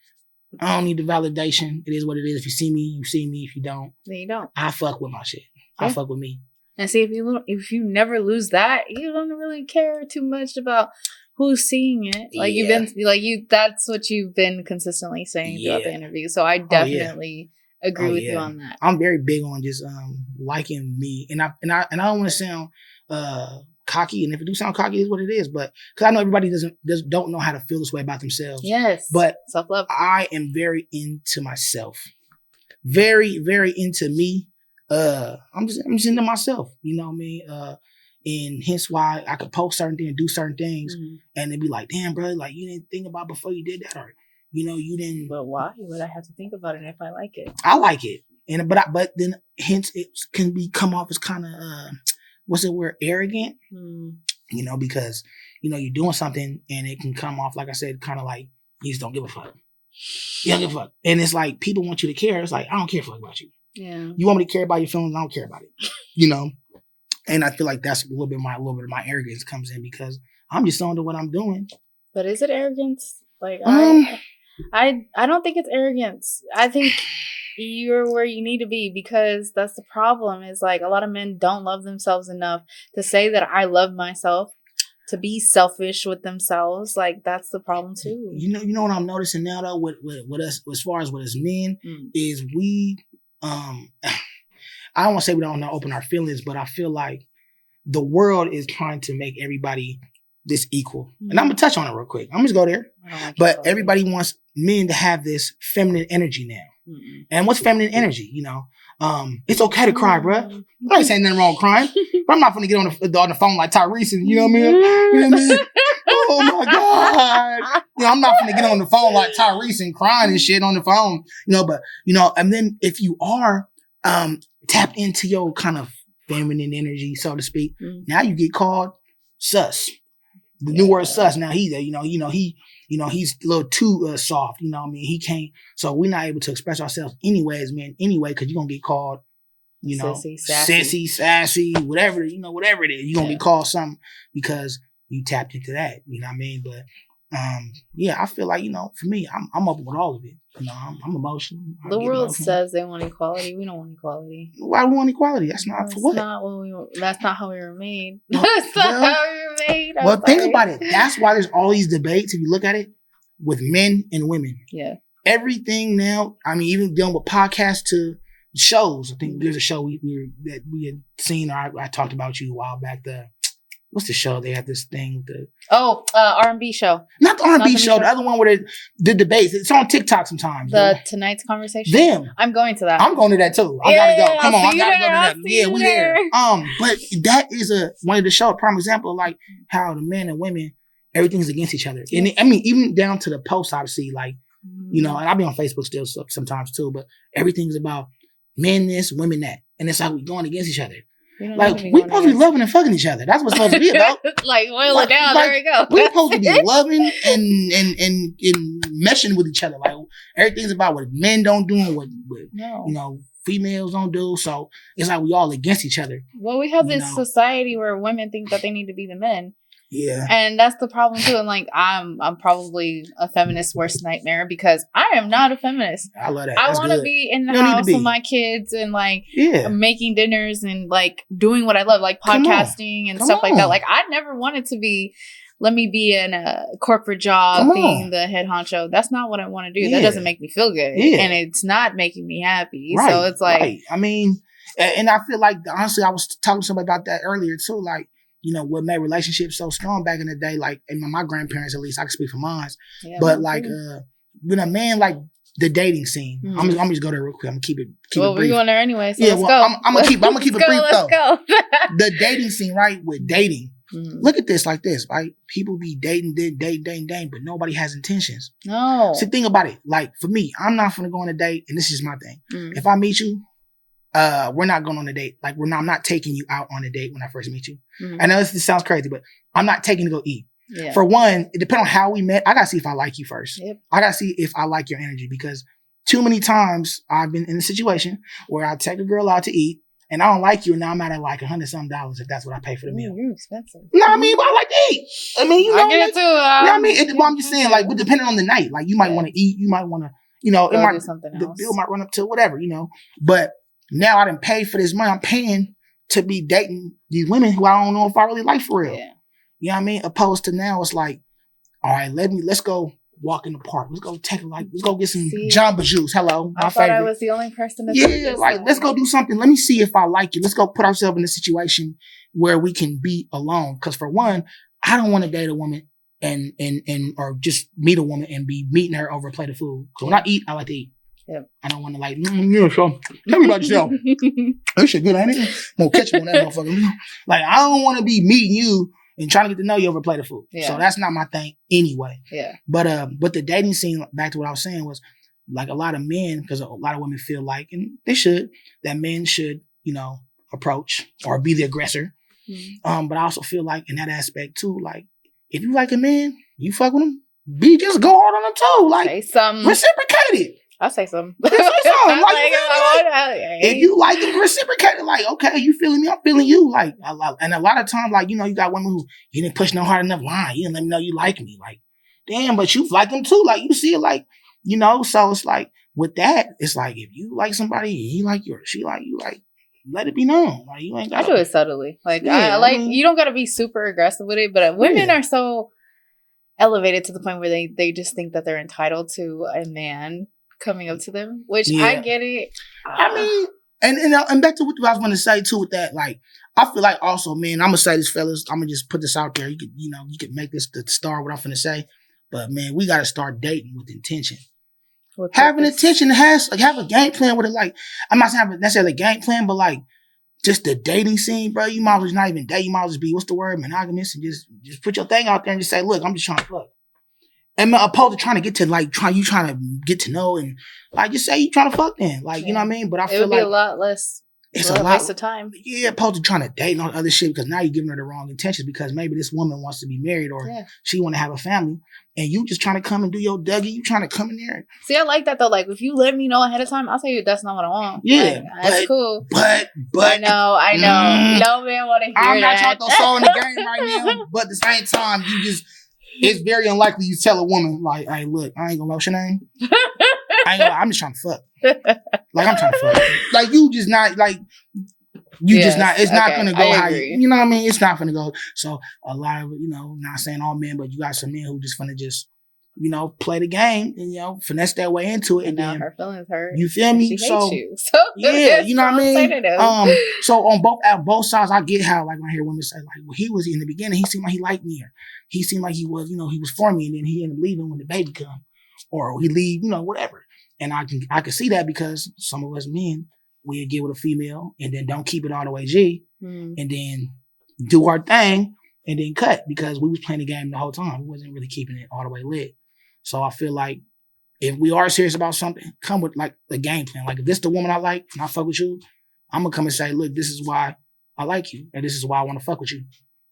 I don't need the validation. It is what it is. If you see me, you see me. If you don't, then you don't. I fuck with my shit. I fuck with me. And see, if you never lose that, you don't really care too much about who's seeing it. Like you've been that's what you've been consistently saying throughout the interview. So I definitely agree with you on that. I'm very big on just liking me, and I don't want to sound cocky, and if it do sound cocky, it is what it is. But because I know everybody don't know how to feel this way about themselves. Yes, but self-love. I am very into myself, very very into me. I'm just into myself. You know what I mean? And hence why I could post certain things, do certain things, and they'd be like, "Damn, bro, like you didn't think about before you did that, or you didn't." But why would I have to think about it if I like it? I like it, but then hence it can come off as kind of what's the word, arrogant? Because you're doing something and it can come off, like I said, kind of like you just don't give a fuck. You don't give a fuck, and it's like people want you to care. It's like I don't care fuck about you. Yeah, you want me to care about your feelings? I don't care about it. And I feel like that's a little bit of my arrogance comes in, because I'm just on to what I'm doing. But is it arrogance? Like I don't think it's arrogance. I think you're where you need to be, because that's the problem. Is like a lot of men don't love themselves enough to say that I love myself, to be selfish with themselves. Like that's the problem too. You know what I'm noticing now though with us, as far as with us men, is we I don't want to say we don't know open our feelings, but I feel like the world is trying to make everybody this equal. And I'm going to touch on it real quick. I'm just go there. But everybody wants men to have this feminine energy now. And what's feminine energy? It's okay to cry, bruh. I ain't saying nothing wrong with crying. But I'm not going to get on the phone like Tyrese and, you know what I mean? Oh my God. I'm not going to get on the phone like Tyrese and crying and shit on the phone. But, and then if you are, tapped into your kind of feminine energy, so to speak. Now you get called sus. The new word sus. Now he's he's a little too soft. You know what I mean? He can't. So we're not able to express ourselves anyways, man. Anyway, because you're gonna get called, sissy, sassy, whatever it is. You're gonna get called something because you tapped into that. You know what I mean? But I feel like, for me, I'm up with all of it. I'm emotional. The world says they want equality. We don't want equality. Why do we want equality? That's not for what? That's not how we were made. That's not how we were made. Well, think about it. That's why there's all these debates, if you look at it, with men and women. Yeah. Everything now, I mean, even dealing with podcasts to shows. I think there's a show that we had seen, or I talked about you a while back, what's the show? They had this thing. R&B show. Not the R&B show. The other one where the debates. It's on TikTok sometimes. Tonight's Conversation. Them. I'm going to that. I'm going to that too. I gotta go. Come on, I gotta go to that. Yeah, we there. But that is one of the show, prime example of like how the men and women, everything's against each other. And I mean, even down to the posts, obviously, like, and I'll be on Facebook still sometimes too, but everything's about men this, women that. And it's like we're going against each other. Like, we're supposed to be loving and fucking each other. That's what it's supposed to be about. Like, oil it down. There we go. We're supposed to be loving and meshing with each other. Like, everything's about what men don't do and what females don't do. So it's like we all against each other. Well, we have this society where women think that they need to be the men. Yeah. And that's the problem too. And like, I'm probably a feminist's worst nightmare because I am not a feminist. I love that. I want to be in the house with my kids and like making dinners and like doing what I love, like podcasting and stuff like that. Like, I never wanted to be, let me be in a corporate job being the head honcho. That's not what I want to do. That doesn't make me feel good. And it's not making me happy. Right. So it's like, I mean, and I feel like, honestly, I was talking to somebody about that earlier too. Like, what made relationships so strong back in the day, like, and my grandparents, at least, I can speak for mine. Yeah, but like, when a man, like, the dating scene, I'm just go there real quick. I'm gonna keep it brief. We're going there anyway, so let's go. I'm gonna keep it brief though. Go. The dating scene, right? With dating, look at this like this, right? People be dating, but nobody has intentions. No. So think about it. Like, for me, I'm not gonna go on a date, and this is my thing. If I meet you, we're not going on a date. Like, I'm not taking you out on a date when I first meet you. I know this sounds crazy, but I'm not taking you to go eat. Yeah. For one, it depends on how we met. I got to see if I like you first. Yep. I got to see if I like your energy, because too many times I've been in a situation where I take a girl out to eat and I don't like you, and now I'm at like $100-some if that's what I pay for the meal. You're expensive. No, I mean, I like to eat. I mean, I get it too. I mean, I'm just saying, like, but depending on the night, like, you might want to eat, you might want to, it might do something else. The bill might run up to whatever, but now I didn't pay for this money. I'm paying to be dating these women who I don't know if I really like for real. Yeah. You know what I mean? Opposed to now, it's like, all right, let's go walk in the park. Let's go let's go get some Jamba Juice. Hello, my favorite. I was the only person that let's go do something. Let me see if I like you. Let's go put ourselves in a situation where we can be alone. Because for one, I don't want to date a woman and or just meet a woman and be meeting her over a plate of food. Because when I eat, I like to eat. Yep. I don't want to so tell me about yourself. That shit good, ain't it? I'm gonna catch you on that motherfucker. Like, I don't want to be meeting you and trying to get to know you over a plate of food. Yeah. So that's not my thing anyway. Yeah. But the dating scene, back to what I was saying, was like a lot of men, because a lot of women feel like, and they should, that men should, approach or be the aggressor. Mm-hmm. But I also feel like in that aspect too, like, if you like a man, you fuck with him, just go hard on him too. Like, say something. Reciprocate it. I'll say something. Like, if you like it, reciprocate it. Like, okay, you feeling me? I'm feeling you. Like, and a lot of times, like, you got women who, you didn't push no hard enough line. You didn't let me know you like me. Like, damn, but you like them too. Like, you see it, like, so it's like, with that, it's like, if you like somebody, he like you, or she like you, like, let it be known. Like, you ain't got I do it subtly. Like, you don't got to be super aggressive with it, but women are so elevated to the point where they just think that they're entitled to a man coming up to them, which I get it. I mean, and back to what I was going to say too with that, like, I feel like also, man, I'm going to say this, fellas, I'm going to just put this out there. You could make this the star, what I'm going to say, but man, we got to start dating with intention. Have an intention, have a game plan with it. Like, I'm not saying necessarily a game plan, but like, just the dating scene, bro, you might as well not even date, you might as well be, what's the word, monogamous, and just put your thing out there and just say, look, I'm just trying to fuck. And opposed to trying to get to, like, trying to get to know, and like, just say you trying to fuck then. Like, you know what I mean? But I feel like it would be a lot less it's a lot. Waste of time. Yeah, opposed to trying to date and all the other shit, because now you're giving her the wrong intentions, because maybe this woman wants to be married or she want to have a family, and you just trying to come and do your Dougie. You trying to come in there. See, I like that though. Like, if you let me know ahead of time, I'll tell you that's not what I want. Yeah, like, that's cool. But I know. No man want to hear I'm that. not trying to throw in the game right now, but at the same time, it's very unlikely you tell a woman like, "Hey, look, I ain't gonna know what's your name. I'm just trying to fuck. Like, I'm trying to fuck. Like, you just not like." It's not going to go how you know what I mean? It's not going to go. So a lot of, not saying all men, but you got some men who just going to just, play the game and, finesse their way into it. And now her feelings hurt. You feel me? She hates you. So yeah, you know what I mean? So on both sides, I get how, like, when I hear women say, like, well, he was in the beginning, he seemed like he liked me, or he seemed like he was, he was for me, and then he ended up leaving when the baby come, or he leave, whatever. And I can see that, because some of us men, we'll get with a female and then don't keep it all the way G, and then do our thing and then cut, because we was playing the game the whole time. We wasn't really keeping it all the way lit. So I feel like if we are serious about something, come with like the game plan. Like, if this the woman I like and I fuck with you, I'm gonna come and say, look, this is why I like you, and this is why I want to fuck with you.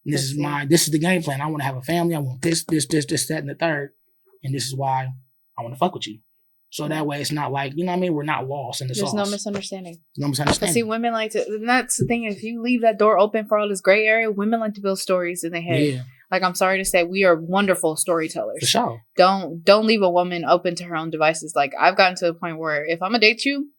And this is the game plan. I want to have a family. I want this, that, and the third. And this is why I want to fuck with you. So that way it's not like, you know what I mean? We're not lost in the sauce. There's no misunderstanding. No misunderstanding. But see, women like to, and that's the thing, if you leave that door open for all this gray area, women like to build stories in their head. Yeah. Like, I'm sorry to say, we are wonderful storytellers. For sure. Don't leave a woman open to her own devices. Like, I've gotten to the point where if I'm gonna date you,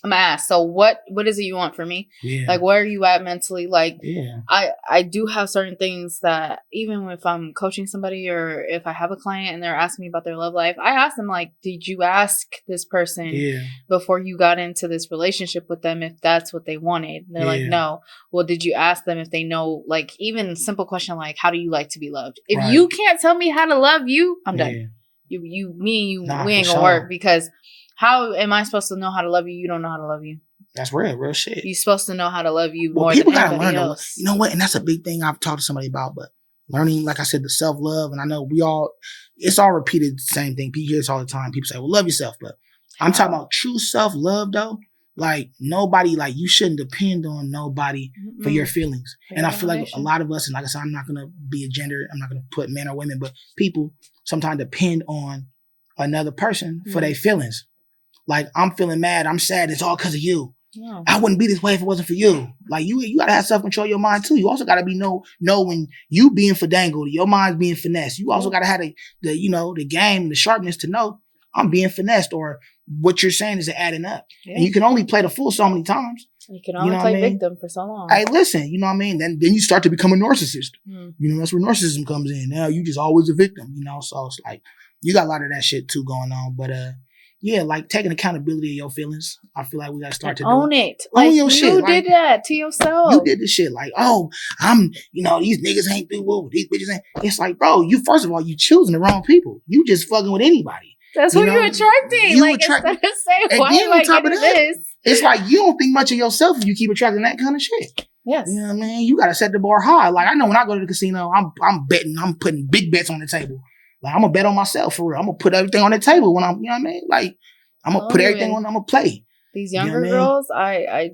I'm gonna ask, so what is it you want from me? Yeah. Like, where are you at mentally? Like, yeah. I do have certain things that even if I'm coaching somebody, or if I have a client and they're asking me about their love life, I ask them, like, did you ask this person before you got into this relationship with them if that's what they wanted? And they're like, no. Well, did you ask them if they know, like, even simple question like, how do you like to be loved? If you can't tell me how to love you, I'm done. Me and you, we ain't gonna work, because how am I supposed to know how to love you? You don't know how to love you. That's real shit. You're supposed to know how to love you more than anybody else. You know what? And that's a big thing I've talked to somebody about, but learning, like I said, the self-love. And I know it's all repeated the same thing. You hear this all the time. People say, well, love yourself. But I'm talking about true self-love, though. Like, nobody, like, you shouldn't depend on nobody for your feelings. And I feel like a lot of us, and like I said, I'm not going to be a gender, I'm not going to put men or women, but people sometimes depend on another person for their feelings. Like, I'm feeling mad, I'm sad, it's all because of you. Yeah. I wouldn't be this way if it wasn't for you. Like, you gotta have self-control of your mind too. You also gotta be know when you being fadangled, your mind's being finessed. You also gotta have the game, the sharpness to know I'm being finessed, or what you're saying is adding up. Yeah. And you can only play the fool so many times. You can only play victim for so long. Hey, listen, you know what I mean? Then you start to become a narcissist. That's where narcissism comes in. Now you just always a victim, so it's like you got a lot of that shit too going on. But yeah, like taking accountability of your feelings. I feel like we gotta start to own it. Like, your shit. You did that to yourself. You did the shit. Like, I'm, these niggas ain't through with these bitches ain't. It's like, bro, first of all, you choosing the wrong people. You just fucking with anybody. That's who you're attracting. Instead of saying, why am I getting this? It's like, you don't think much of yourself if you keep attracting that kind of shit. Yes. You know what I mean? You gotta set the bar high. Like, I know when I go to the casino, I'm betting, I'm putting big bets on the table. Like, I'm gonna bet on myself for real. I'm gonna put everything on the table when I'm, you know what I mean? Like, I'm gonna put everything on. I'm gonna play. These younger girls, I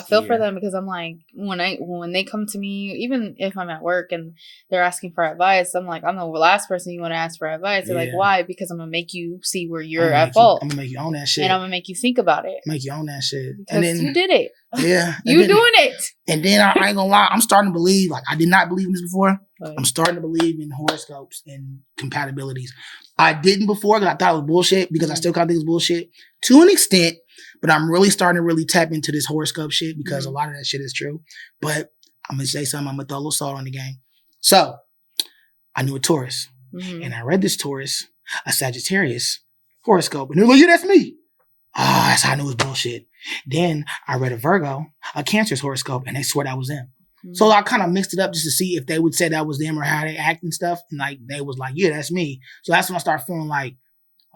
feel for them, because I'm like, when they come to me, even if I'm at work and they're asking for advice, I'm like, I'm the last person you want to ask for advice. They're like, why? Because I'm gonna make you see where you're at fault. I'm gonna make you own that shit, and I'm gonna make you think about it. Make you own that shit, because and then you did it. Yeah, you doing it. And then I ain't gonna lie, I'm starting to believe. Like, I did not believe in this before. Right. I'm starting to believe in horoscopes and compatibilities. I didn't before because I thought it was bullshit, because I still kind of think it's bullshit to an extent. But I'm really starting to really tap into this horoscope shit, because a lot of that shit is true. But I'm going to say something. I'm going to throw a little salt on the game. So I knew a Taurus. And I read this Taurus, a Sagittarius horoscope. And they're like, yeah, that's me. That's how I knew it was bullshit. Then I read a Virgo, a Cancer's horoscope, and they swore that was them. So I kind of mixed it up just to see if they would say that was them or how they act and stuff. And like, they was like, yeah, that's me. So that's when I started feeling like,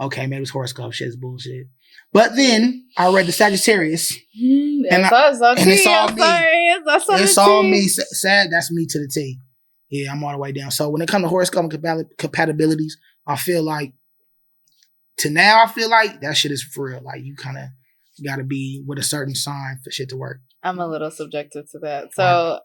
okay, maybe this horoscope shit is bullshit. But then I read the Sagittarius, and it's all me. It's all me. Sad, that's me to the T. Yeah, I'm all the way down. So when it comes to horoscope and compatibilities, I feel like that shit is for real. Like, you kind of You got to be with a certain sign for shit to work. I'm a little subjective to that. So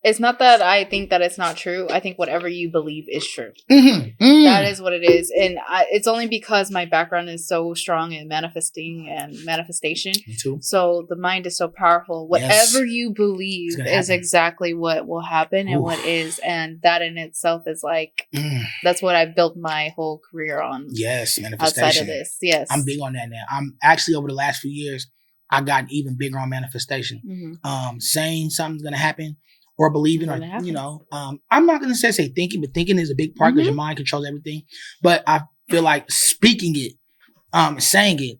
it's not that I think that it's not true. I think whatever you believe is true. That is what it is. And it's only because my background is so strong in manifesting and manifestation. Me too. So the mind is so powerful. Whatever you believe is exactly what will happen and what is. And that in itself is like, that's what I've built my whole career on. Yes, manifestation. Outside of this, yes. I'm big on that now. I'm actually, over the last few years, I got even bigger on manifestation. Saying something's going to happen. Or believing, or I'm not gonna say thinking, but thinking is a big part because your mind controls everything. But I feel like speaking it, saying it,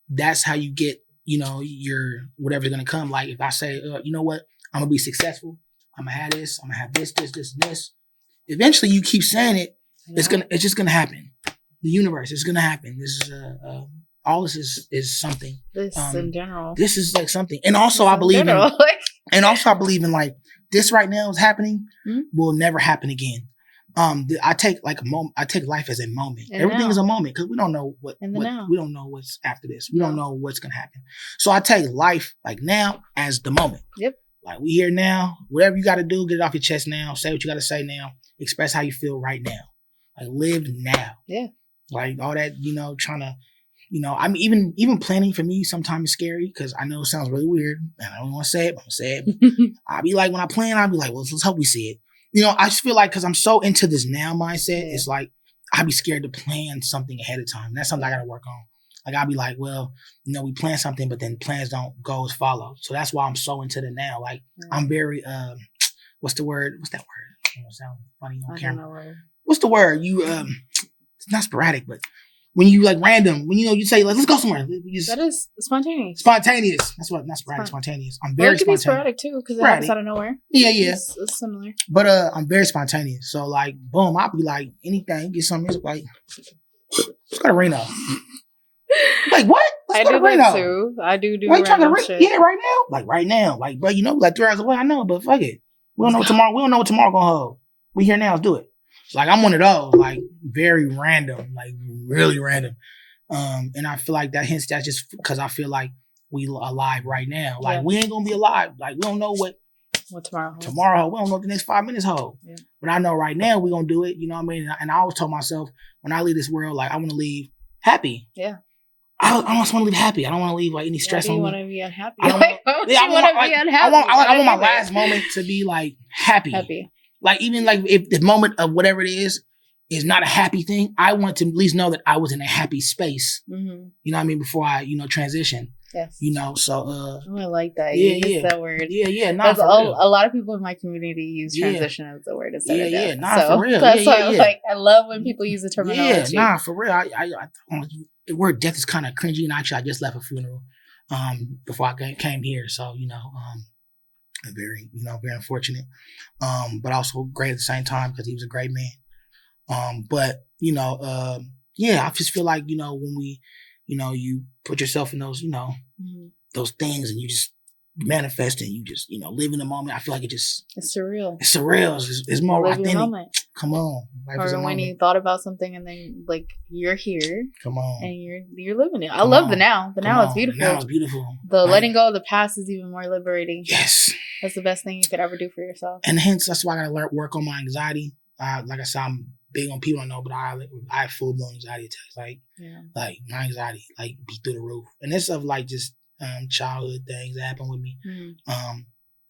that's how you get, your whatever's gonna come. Like if I say, you know what, I'm gonna be successful. I'm gonna have this. I'm gonna have this, and this. Eventually, you keep saying it. It's just gonna happen. The universe is gonna happen. This is all this is something. This in general. This is like something, and also I believe in like. This right now is happening will never happen again. I take like a moment. I take life as a moment. Everything is a moment because we don't know what we don't know what's after this. We don't know what's gonna happen. So I take life like now as the moment. Yep. Like we here now. Whatever you got to do, get it off your chest now. Say what you got to say now. Express how you feel right now. Like live now. Yeah. Like all that, trying to. I'm even planning for me sometimes is scary because I know it sounds really weird and I don't want to say it, but I'm going to say it. I'll be like, when I plan, I'll be like, well, let's hope we see it. I just feel like because I'm so into this now mindset, it's like I'd be scared to plan something ahead of time. That's something I got to work on. Like I'll be like, well, we plan something, but then plans don't go as follow. So that's why I'm so into the now. Like I'm very, what's that word? It don't sound funny on camera. What's the word? It's not sporadic, but when you like random, when you say like let's go somewhere. That is spontaneous. Spontaneous. That's what, not sporadic. Spontaneous. I'm very spontaneous. It could be sporadic too because it happens out of nowhere. Yeah. It's similar. But I'm very spontaneous. So like boom, I'll be like anything, get something like let's go to Reno. Like what? Let's go to Reno. Too. I do. Why you trying to yeah, right now? Like right now. Like bro, like 3 hours away. I know, but fuck it. We don't know what tomorrow gonna hold. We here now. Let's do it. Like I'm one of those, like very random, like really random. And I feel like that's just because I feel like we alive right now. Like we ain't gonna be alive. Like we don't know what tomorrow holds. Tomorrow, we don't know what the next 5 minutes hold. Yeah. But I know right now we gonna do it. You know what I mean? And I always told myself when I leave this world, like I want to leave happy. Yeah. I just want to leave happy. I don't want to leave like any stress on me. You want to be unhappy? I want to be unhappy. I want my last moment to be like happy. Happy. Like even like if the moment of whatever it is not a happy thing, I want to at least know that I was in a happy space. Mm-hmm. You know what I mean? Before I, transition. Yes. So I like that. You use that word. Yeah. Nah, for real. A lot of people in my community use transition as the word instead of death. Yeah, nah, for real. That's why like I love when people use the terminology. Yeah, nah, for real. I the word death is kind of cringy, and actually I just left a funeral before I came here. So, very, very unfortunate. But also great at the same time because he was a great man. But I just feel like, when we, you put yourself in those, mm-hmm. those things and you just manifest and you just, live in the moment. I feel like it's surreal. It's surreal. It's more authentic. Come on. Or when you thought about something and then like you're here. Come on. And you're living it. I love the now. The now is beautiful. The now is beautiful. The letting go of the past is even more liberating. Yes. That's the best thing you could ever do for yourself. And hence that's why I gotta work on my anxiety. Like I said, I'm big on people don't know, but I have full blown anxiety attacks. Like my anxiety like be through the roof. And this stuff like just childhood things that happen with me. Mm-hmm.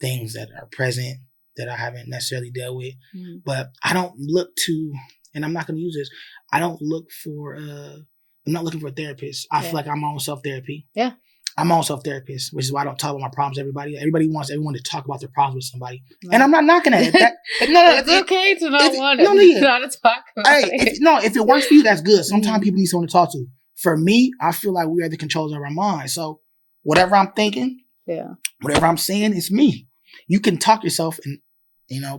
Things that are present that I haven't necessarily dealt with. Mm-hmm. But I don't look to, and I'm not going to use this, I don't look for, I'm not looking for a therapist. I feel like I'm my own self-therapy. Yeah. I'm my own self-therapist, which is why I don't talk about my problems to everybody. Everybody wants everyone to talk about their problems with somebody. Right. And I'm not knocking at it. It's okay to not want it. Not to talk about it. If it works for you, that's good. Sometimes people need someone to talk to. For me, I feel like we are the controllers of our mind. So whatever I'm thinking, whatever I'm saying, it's me. You can talk yourself and,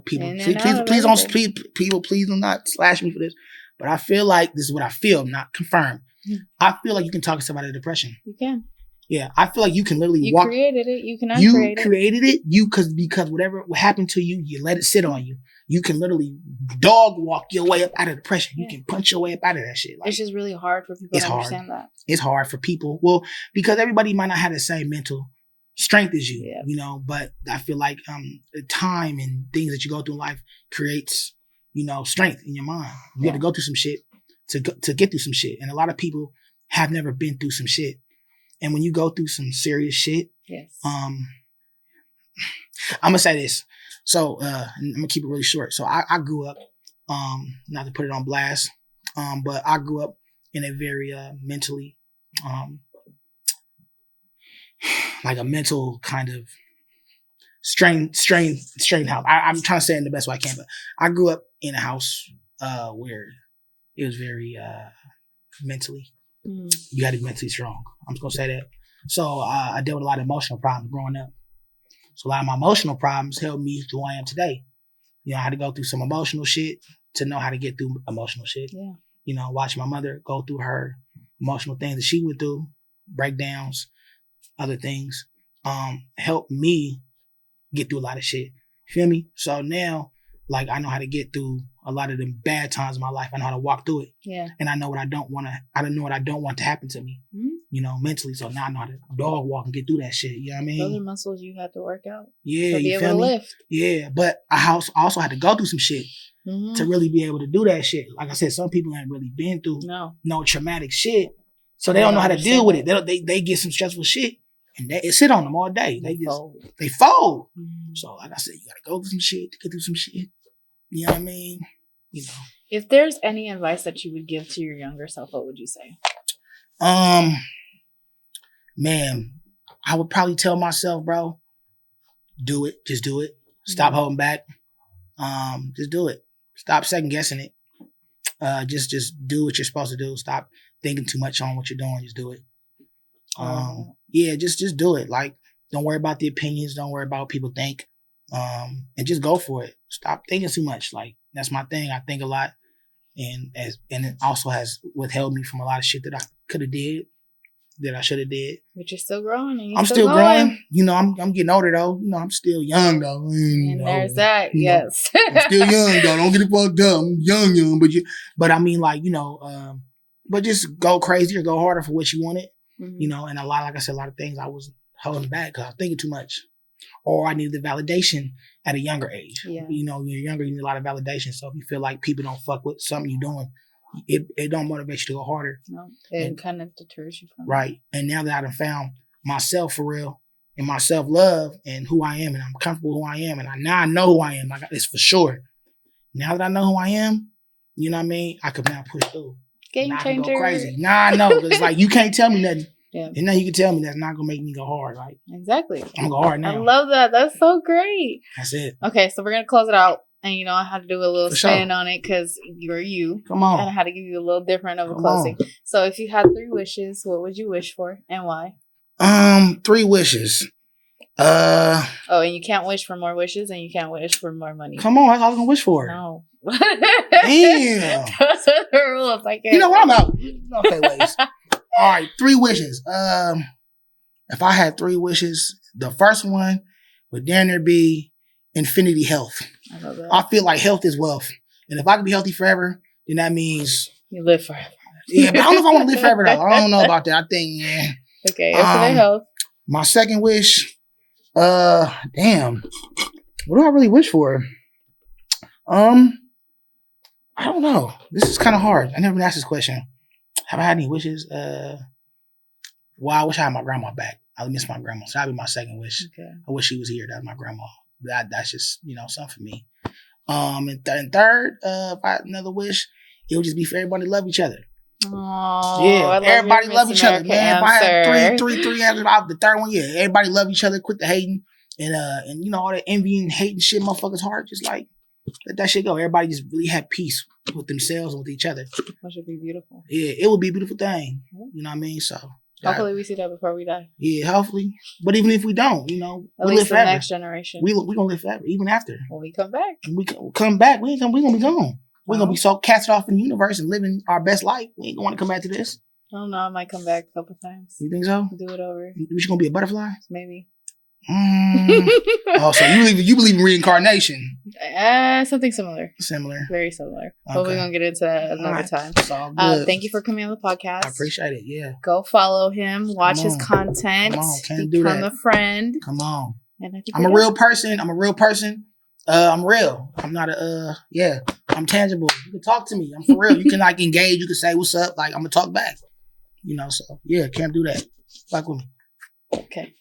people, please do not slash me for this. But I feel like this is what I feel, not confirmed. Mm-hmm. I feel like you can talk yourself out of depression. You can. Yeah, I feel like you can literally walk. You created it. You can uncreate it. You created it. Because whatever happened to you, you let it sit on you. You can literally dog walk your way up out of depression. You can punch your way up out of that shit. Like, it's just really hard for people to understand that. It's hard for people. Well, because everybody might not have the same mental strength as you, you know, but I feel like time and things that you go through in life creates, you know, strength in your mind. You have to go through some shit to get through some shit. And a lot of people have never been through some shit. And when you go through some serious shit, I'm going to say this. So I'm going to keep it really short. So I grew up, not to put it on blast, but I grew up in a very mentally, like a mental kind of strained house. I'm trying to say it in the best way I can, but I grew up in a house where it was very mentally. You had to be mentally strong. I'm just gonna say that. So I dealt with a lot of emotional problems growing up. So a lot of my emotional problems helped me to who I am today. You know, I had to go through some emotional shit to know how to get through emotional shit. Yeah. You know, watch my mother go through her emotional things that she went through, breakdowns, other things, helped me get through a lot of shit. Feel me? So now, like, I know how to get through a lot of the bad times in my life. I know how to walk through it. Yeah. And I know what I don't want to happen to me, you know, mentally. So now I know how to dog walk and get through that shit. You know what I mean? Those are muscles you have to work out. Yeah. To be able to lift. Yeah. But I also had to go through some shit to really be able to do that shit. Like I said, some people ain't really been through no traumatic shit. So they don't know how to deal with it. They get some stressful shit and it sit on them all day. They fold. So like I said, you gotta go through some shit to get through some shit. You know what I mean? You know. If there's any advice that you would give to your younger self, what would you say? Man, I would probably tell myself, bro, do it. Just do it. Stop holding back. Just do it. Stop second guessing it. Just do what you're supposed to do. Stop thinking too much on what you're doing. Just do it. Yeah, just do it. Like, don't worry about the opinions. Don't worry about what people think. And just go for it. Stop thinking too much. Like, that's my thing. I think a lot, and it also has withheld me from a lot of shit that I could have did, that I should have did. But you're still growing. And I'm still growing. You know, I'm getting older though. You know, I'm still young though. And there's that. Yes. I'm still young though. Don't get it fucked up. I'm young, but I mean, like, you know, but just go crazy or go harder for what you wanted. You know, and like I said, a lot of things I was holding back because I was thinking too much. Or I needed the validation at a younger age. Yeah. You know, when you're younger, you need a lot of validation. So if you feel like people don't fuck with something you're doing, it don't motivate you to go harder. No, it kind of deters you from it. Right. And now that I've found myself for real and my self-love and who I am and I'm comfortable who I am and now I know who I am. It's for sure. Now that I know who I am, you know what I mean? I could now push through. Game changer. Go crazy. Nah, I know. It's like, you can't tell me nothing. Yeah. And now you can tell me that's not going to make me go hard, right? Exactly. I'm going to go hard now. I love that. That's so great. That's it. Okay, so we're going to close it out. And, you know, I had to do a little spin on it because you're you. Come on. And I had to give you a little different of a closing. So if you had 3 wishes, what would you wish for and why? 3 wishes. Oh, and you can't wish for more wishes and you can't wish for more money. Come on, that's all I was going to wish for. No. Damn. Those are the rules. I can't. You know what? I'm out. Okay, ladies. All right, 3 wishes. If I had 3 wishes, the first one would damn near be infinity health. I love that. I feel like health is wealth. And if I can be healthy forever, then that means... You live forever. Yeah, but I don't know if I want to live forever, though. I don't know about that. I think, yeah. Okay, infinite health. My second wish, damn. What do I really wish for? I don't know. This is kind of hard. I never been asked this question. Have I had any wishes? Well, I wish I had my grandma back. I miss my grandma. So that'd be my second wish. Okay. I wish she was here. That's my grandma. That's just, you know, something for me. And third, if I had another wish, it would just be for everybody to love each other. Oh, yeah, everybody love each other, man. If I had three answers, the third one, yeah, everybody love each other, quit the hating, and you know, all that envy and hating shit, motherfuckers' heart, just like let that shit go. Everybody just really have peace with themselves and with each other. That should be beautiful. Yeah, it would be a beautiful thing. You know what I mean? So hopefully we see that before we die. Yeah, hopefully. But even if we don't, you know, at least the next generation. We gonna live forever, even after. When we come back. When we come back, we gonna be gone. We're going to be so casted off in the universe and living our best life. We ain't going to come back to this. I don't know. I might come back a couple times. You think so? Do it over. You going to be a butterfly? Maybe. So you believe in reincarnation? Something similar. Very similar. Okay. But we're gonna get into that another time. It's all good. Thank you for coming on the podcast. I appreciate it. Yeah. Go follow him. Watch his content. Come on. Can't do that. Become a friend. Come on. And I'm a real person. I'm real. I'm not I'm tangible. You can talk to me. I'm for real. You can like engage. You can say what's up. Like I'm gonna talk back. So yeah, can't do that. Fuck with me. Okay.